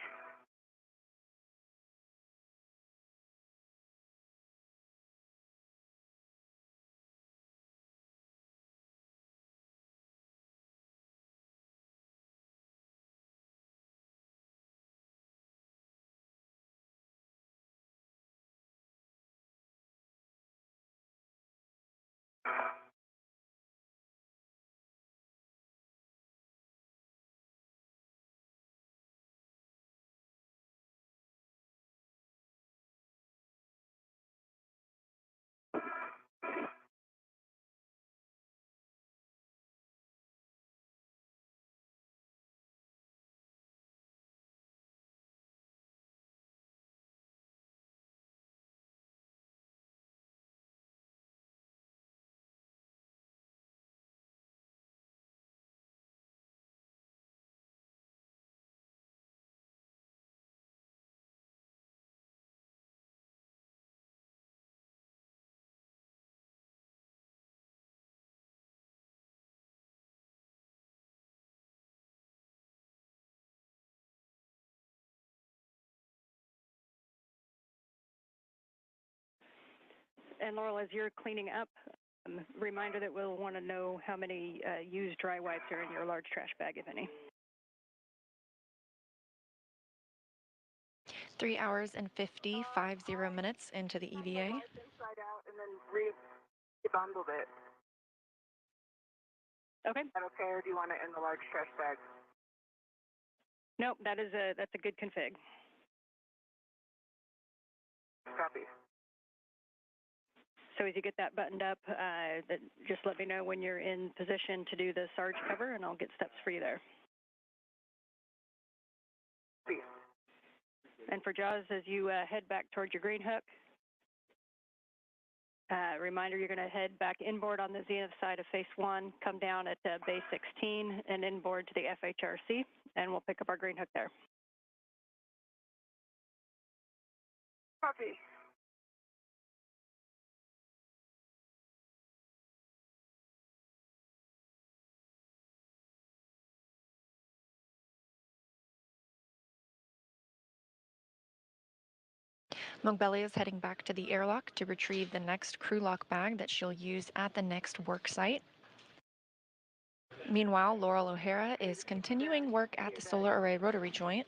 And Laurel, as you're cleaning up, reminder that we'll want to know how many used dry wipes are in your large trash bag, if any. 3 hours and 50 minutes into the EVA. Inside out and then rebundled it. Okay. Is that okay, or do you want it in the large trash bag? Nope, that's a good config. Copy. So as you get that buttoned up, just let me know when you're in position to do the Sarge cover, and I'll get steps for you there. Copy. And for Jaws, as you head back towards your green hook, reminder, you're going to head back inboard on the zenith side of face 1, come down at bay 16, and inboard to the FHRC, and we'll pick up our green hook there. Copy. Mogbelli is heading back to the airlock to retrieve the next crew lock bag that she'll use at the next work site. Meanwhile, Laurel O'Hara is continuing work at the solar array rotary joint.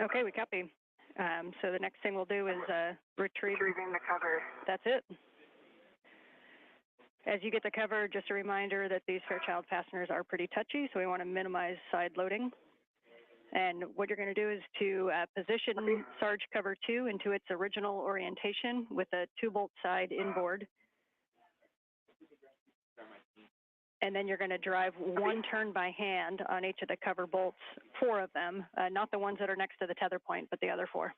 Okay, we copy. So the next thing we'll do is Retrieving the cover. That's it. As you get the cover, just a reminder that these Fairchild fasteners are pretty touchy, so we want to minimize side loading. And what you're going to do is to position Sarge cover 2 into its original orientation with a 2-bolt side inboard. And then you're going to drive 1 turn by hand on each of the cover bolts, 4 of them, not the ones that are next to the tether point, but the other 4.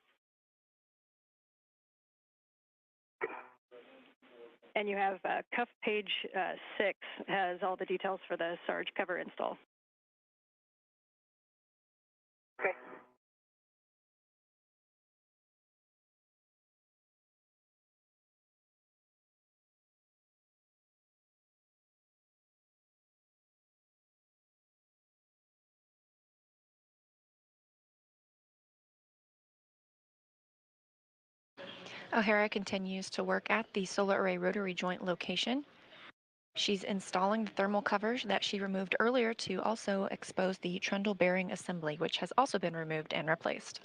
And you have cuff page 6 has all the details for the Sarge cover install. Okay. O'Hara continues to work at the solar array rotary joint location. She's installing the thermal covers that she removed earlier to also expose the trundle bearing assembly, which has also been removed and replaced.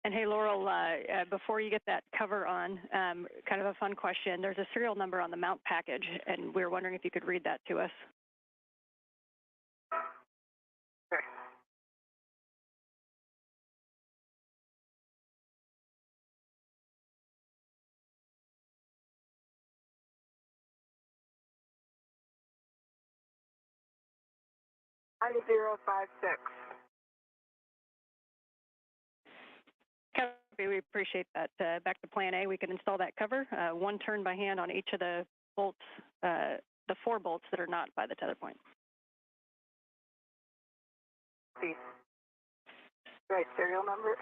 And hey, Laurel, before you get that cover on, kind of a fun question. There's a serial number on the mount package, and we were wondering if you could read that to us. Okay. I-056. Copy, we appreciate that. Back to plan A, we can install that cover, 1 turn by hand on each of the bolts, the 4 bolts that are not by the tether point. See. Right, serial number.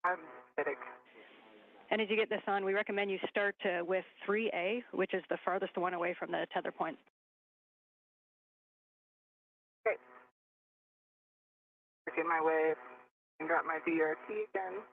I'm kidding. And as you get this on, we recommend you start with 3A, which is the farthest one away from the tether point. Okay. Working my way and got my DRT again.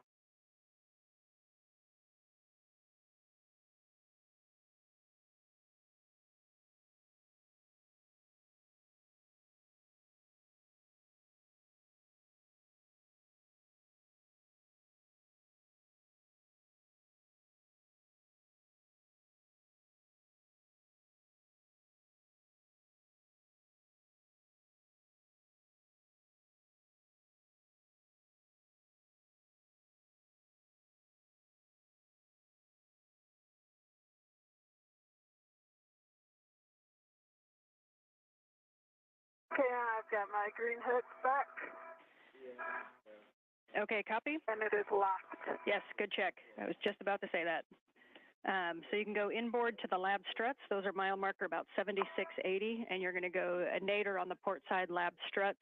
Okay, I've got my green hook back. Okay, copy. And it is locked. Yes, good check. I was just about to say that. So you can go inboard to the lab struts. Those are mile marker about 7680, and you're going to go a nadir on the port side lab struts,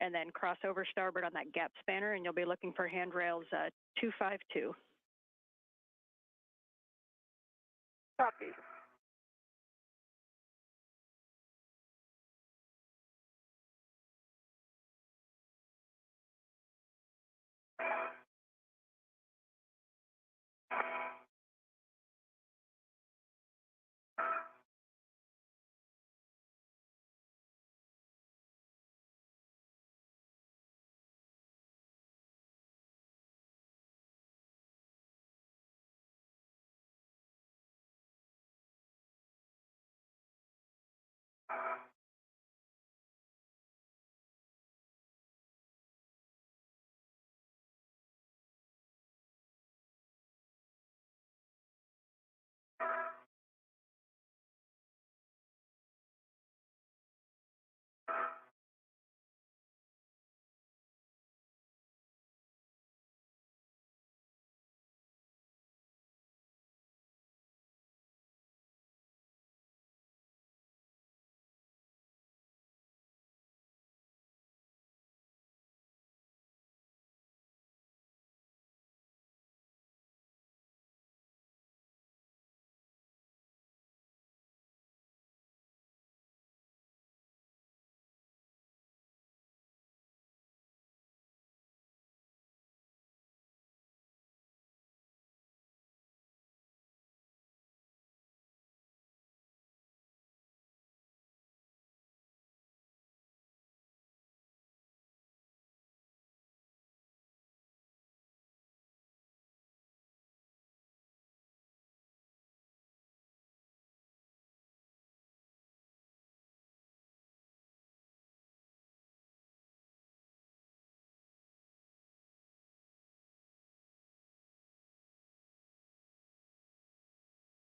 and then cross over starboard on that gap spanner, and you'll be looking for handrails 252. Copy.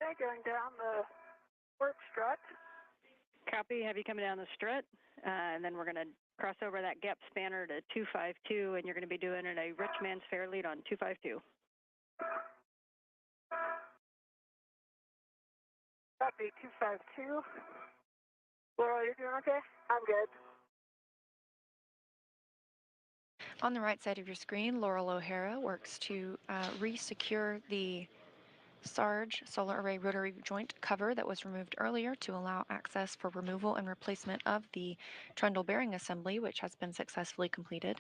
Okay, going down the port strut. Copy. Have you coming down the strut, and then we're going to cross over that gap spanner to 252, and you're going to be doing a rich man's fair lead on 252. Copy, 252. Laura, you're doing okay? I'm good. On the right side of your screen, Laurel O'Hara works to re-secure the Sarge solar array rotary joint cover that was removed earlier to allow access for removal and replacement of the trundle bearing assembly, which has been successfully completed.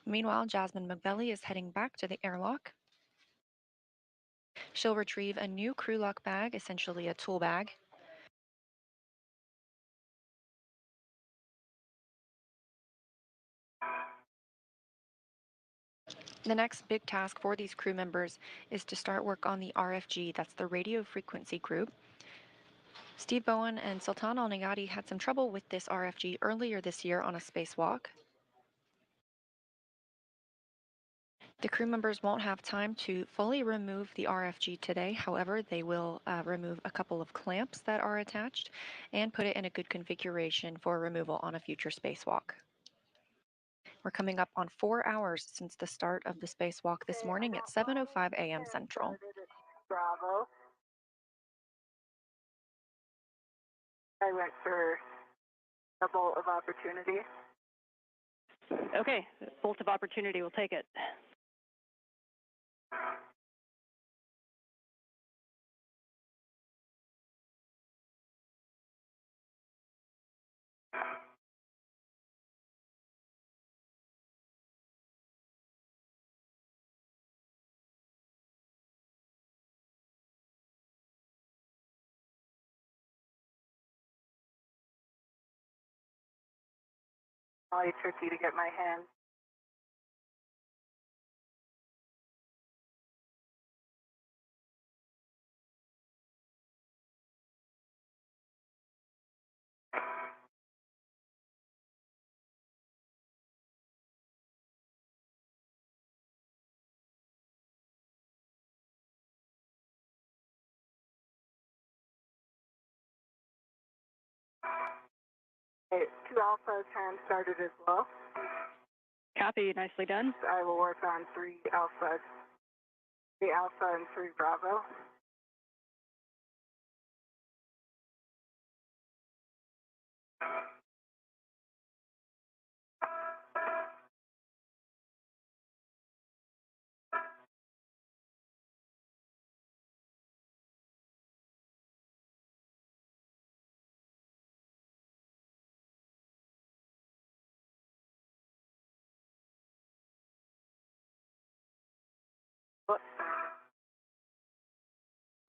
Meanwhile, Jasmine McBelly is heading back to the airlock. She'll retrieve a new crew lock bag, essentially a tool bag. The next big task for these crew members is to start work on the RFG, that's the radio frequency group. Steve Bowen and Sultan Al Nagati had some trouble with this RFG earlier this year on a spacewalk. The crew members won't have time to fully remove the RFG today. However, they will remove a couple of clamps that are attached and put it in a good configuration for removal on a future spacewalk. We're coming up on 4 hours since the start of the spacewalk this morning at 7:05 a.m. Central. Bravo. I went for a bolt of opportunity. Okay, bolt of opportunity, we'll take it. Probably tricky to get my hand. Okay, 2 Alpha's hand started as well. Copy, nicely done. I will work on 3 Alpha, 3 Alpha and 3 Bravo.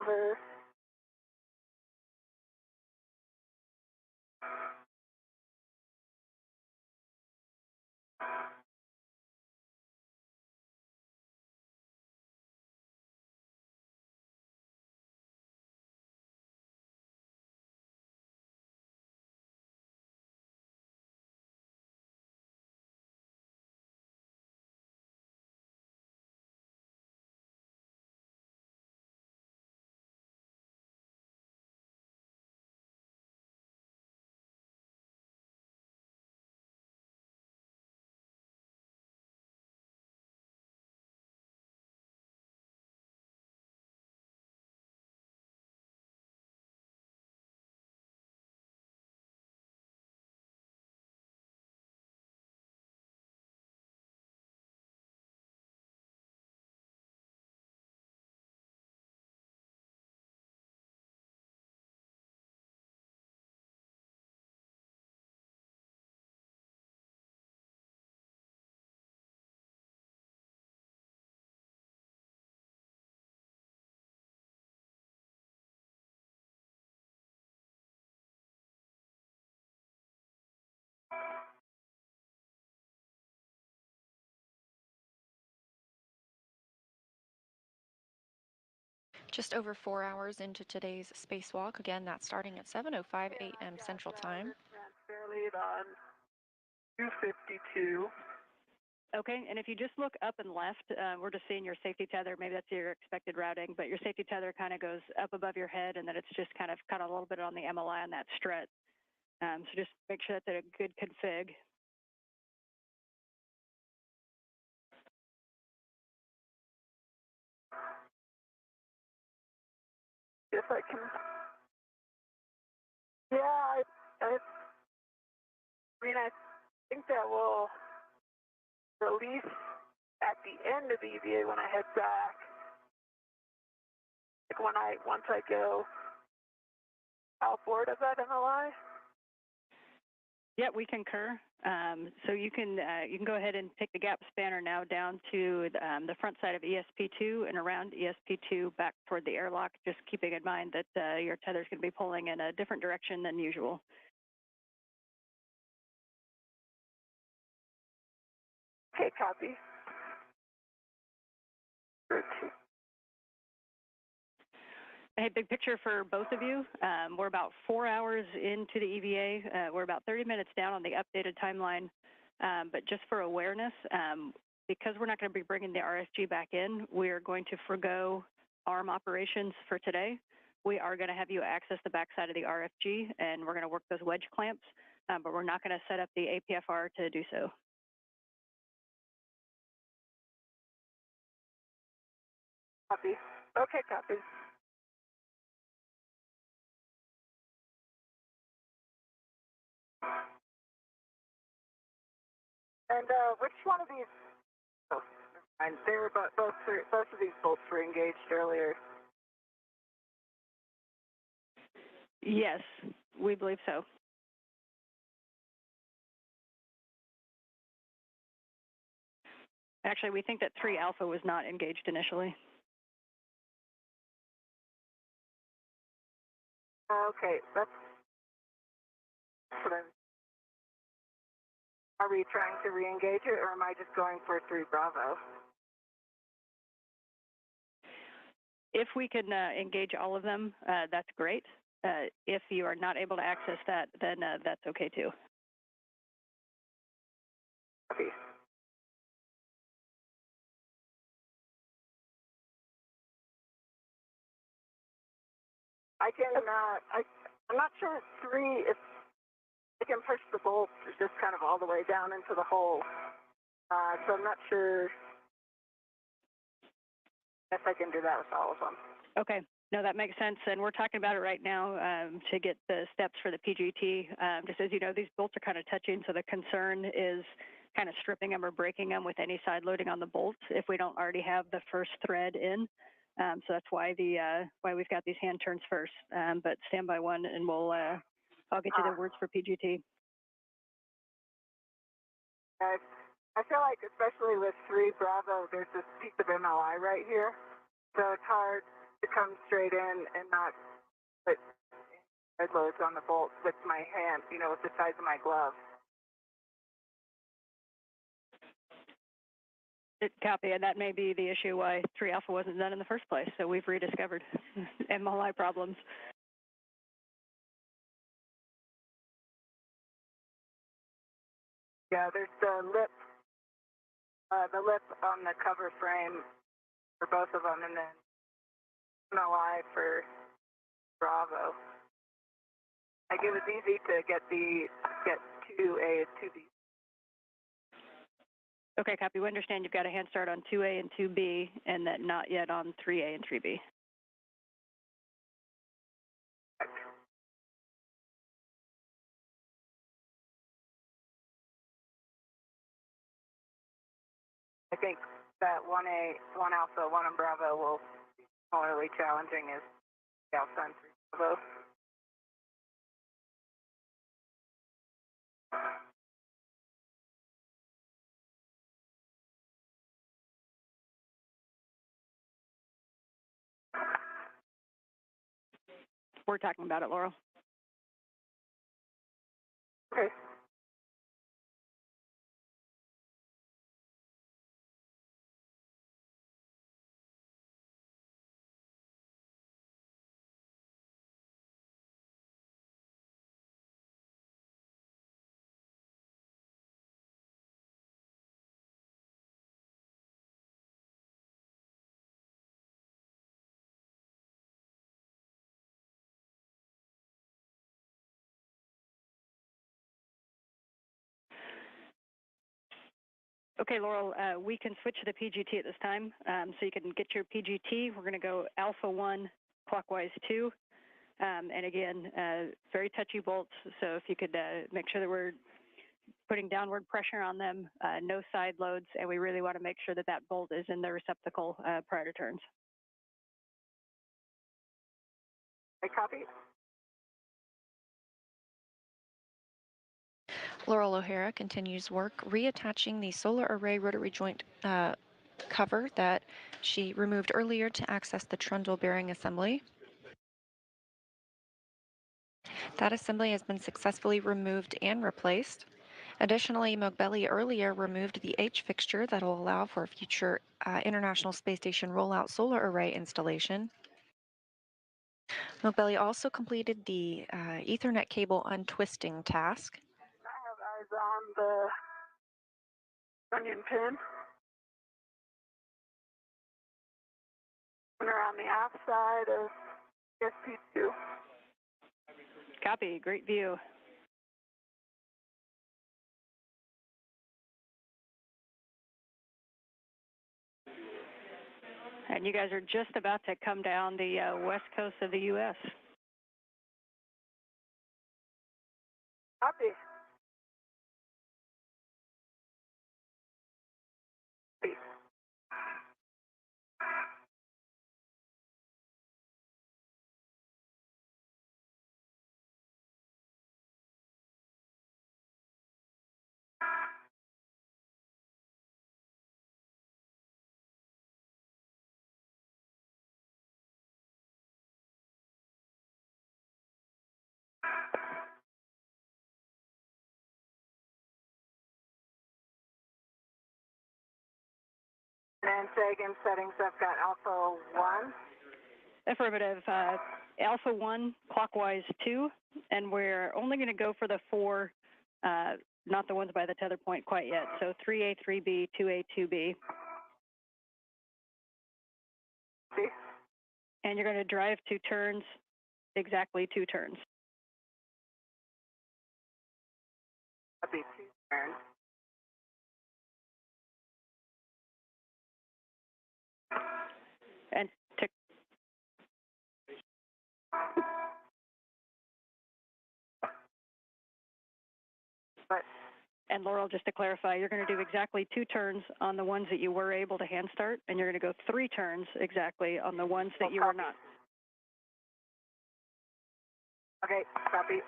Over. Just over 4 hours into today's spacewalk. Again, that's starting at 7:05 a.m. Central Time. Transfer lead on 252. Okay, and if you just look up and left, we're just seeing your safety tether. Maybe that's your expected routing, but your safety tether kind of goes up above your head, and then it's just kind of cut a little bit on the MLI on that strut. So just make sure that's a good config. If I can. Yeah, I mean, I think that will release at the end of the EVA when I head back. Like once I go outboard of that MLI. Yeah, we concur. So you can go ahead and take the gap spanner now down to the front side of ESP2 and around ESP2 back toward the airlock, just keeping in mind that your tether is going to be pulling in a different direction than usual. Okay, copy. Hey, big picture for both of you. We're about 4 hours into the EVA. We're about 30 minutes down on the updated timeline. But just for awareness, because we're not going to be bringing the RFG back in, we're going to forgo ARM operations for today. We are going to have you access the backside of the RFG, and we're going to work those wedge clamps, but we're not going to set up the APFR to do so. Copy. Okay, copy. And which one of these? Oh, never mind. They were both of these bolts were engaged earlier. Yes, we believe so. Actually, we think that 3 Alpha was not engaged initially. Okay, that's what I'm. Are we trying to re-engage it, or am I just going for 3 Bravo? If we can engage all of them, that's great. If you are not able to access that, then that's okay too. Copy. I can. I'm not sure 3 if I can push the bolts just kind of all the way down into the hole. So I'm not sure if I can do that with all of them. Okay. No, that makes sense. And we're talking about it right now to get the steps for the PGT. Just as you know, these bolts are kind of touching, so the concern is kind of stripping them or breaking them with any side loading on the bolts if we don't already have the first thread in. So that's why why we've got these hand turns first. But stand by one, and I'll get you the words for PGT. I feel like, especially with 3 Bravo, there's this piece of MLI right here, so it's hard to come straight in and not put head loads on the bolts with my hand, with the size of my glove. Copy, and that may be the issue why 3 Alpha wasn't done in the first place. So we've rediscovered MLI problems. Yeah, there's the lip on the cover frame for both of them, and then MLI for Bravo. Like, it was easy to get 2A and 2B. Okay, copy. We understand you've got a hand start on 2A and 2B, and that not yet on 3A and 3B. I think that 1A, 1 Alpha, 1 and Bravo will be similarly challenging as Alpha and 3 Bravo. We're talking about it, Laurel. Okay. Okay, Laurel, we can switch to the PGT at this time. So you can get your PGT. We're going to go Alpha 1, clockwise 2. And again, very touchy bolts. So if you could make sure that we're putting downward pressure on them, no side loads, and we really want to make sure that that bolt is in the receptacle prior to turns. I copy. Laurel O'Hara continues work reattaching the solar array rotary joint cover that she removed earlier to access the trundle bearing assembly. That assembly has been successfully removed and replaced. Additionally, Mogbelli earlier removed the H fixture that will allow for a future International Space Station rollout solar array installation. Mogbelli also completed the Ethernet cable untwisting task. I have eyes on the onion pin. And around the outside of SP2. Copy, great view. And you guys are just about to come down the west coast of the U.S. Copy. And say again, settings, I've got Alpha 1. Affirmative. Alpha 1, clockwise 2, and we're only going to go for the 4, not the ones by the tether point quite yet. So 3A, 3B, 2A, 2B. See? And you're going to drive 2 turns, exactly 2 turns. Copy, 2 turns. And to But And Laurel, just to clarify, you're going to do exactly 2 turns on the ones that you were able to hand start, and you're going to go 3 turns exactly on the ones that you were not. Okay, copy.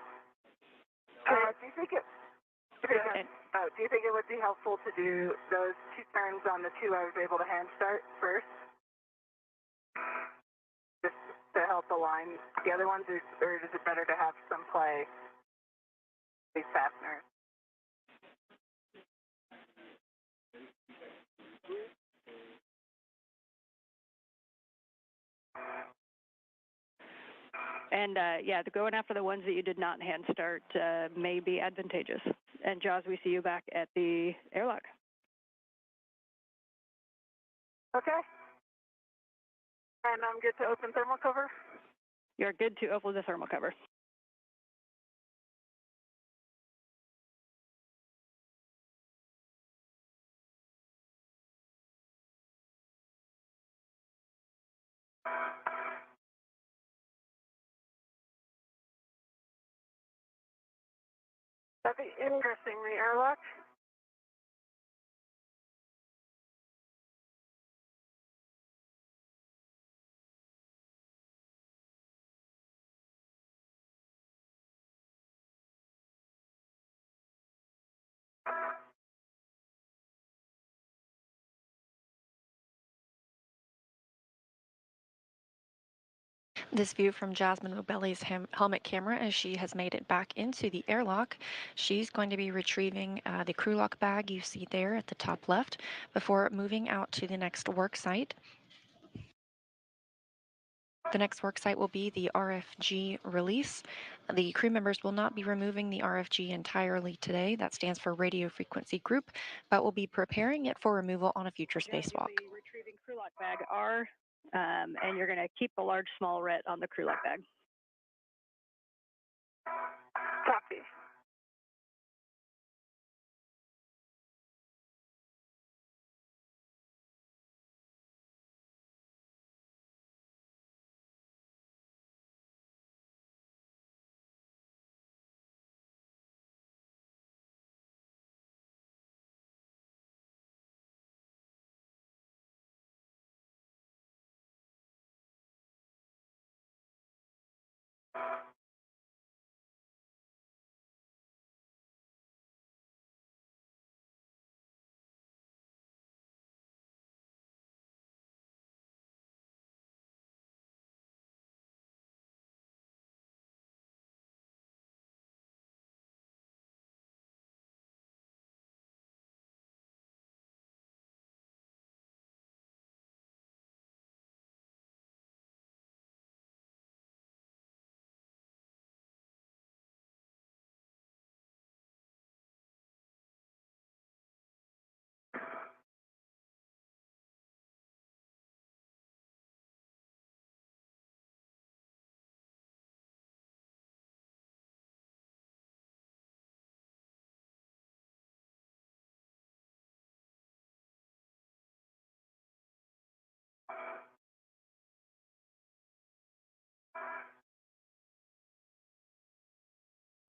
Do you think it? Do you think it would be helpful to do those 2 turns on the 2 I was able to hand start first, just to help align the other ones, or is it better to have some play these fasteners? And yeah, going after the ones that you did not hand start may be advantageous. And Jaws, we see you back at the airlock. Okay. And I'm good to open thermal cover? You're good to open the thermal cover. That'd be interesting, the airlock. This view from Jasmine Mogbelli's helmet camera as she has made it back into the airlock. She's going to be retrieving the crew lock bag you see there at the top left before moving out to the next work site. The next work site will be the RFG release. The crew members will not be removing the RFG entirely today. That stands for Radio Frequency Group, but will be preparing it for removal on a future spacewalk. Retrieving crew lock bag R, and you're going to keep the large small ret on the crew lock bag. Copy.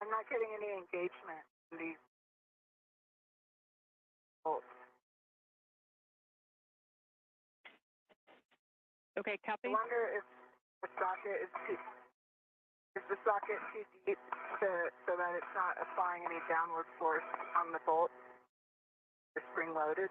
I'm not getting any engagement in these bolts. Okay, copy. I wonder if the socket is too deep so that it's not applying any downward force on the bolt? It's spring loaded.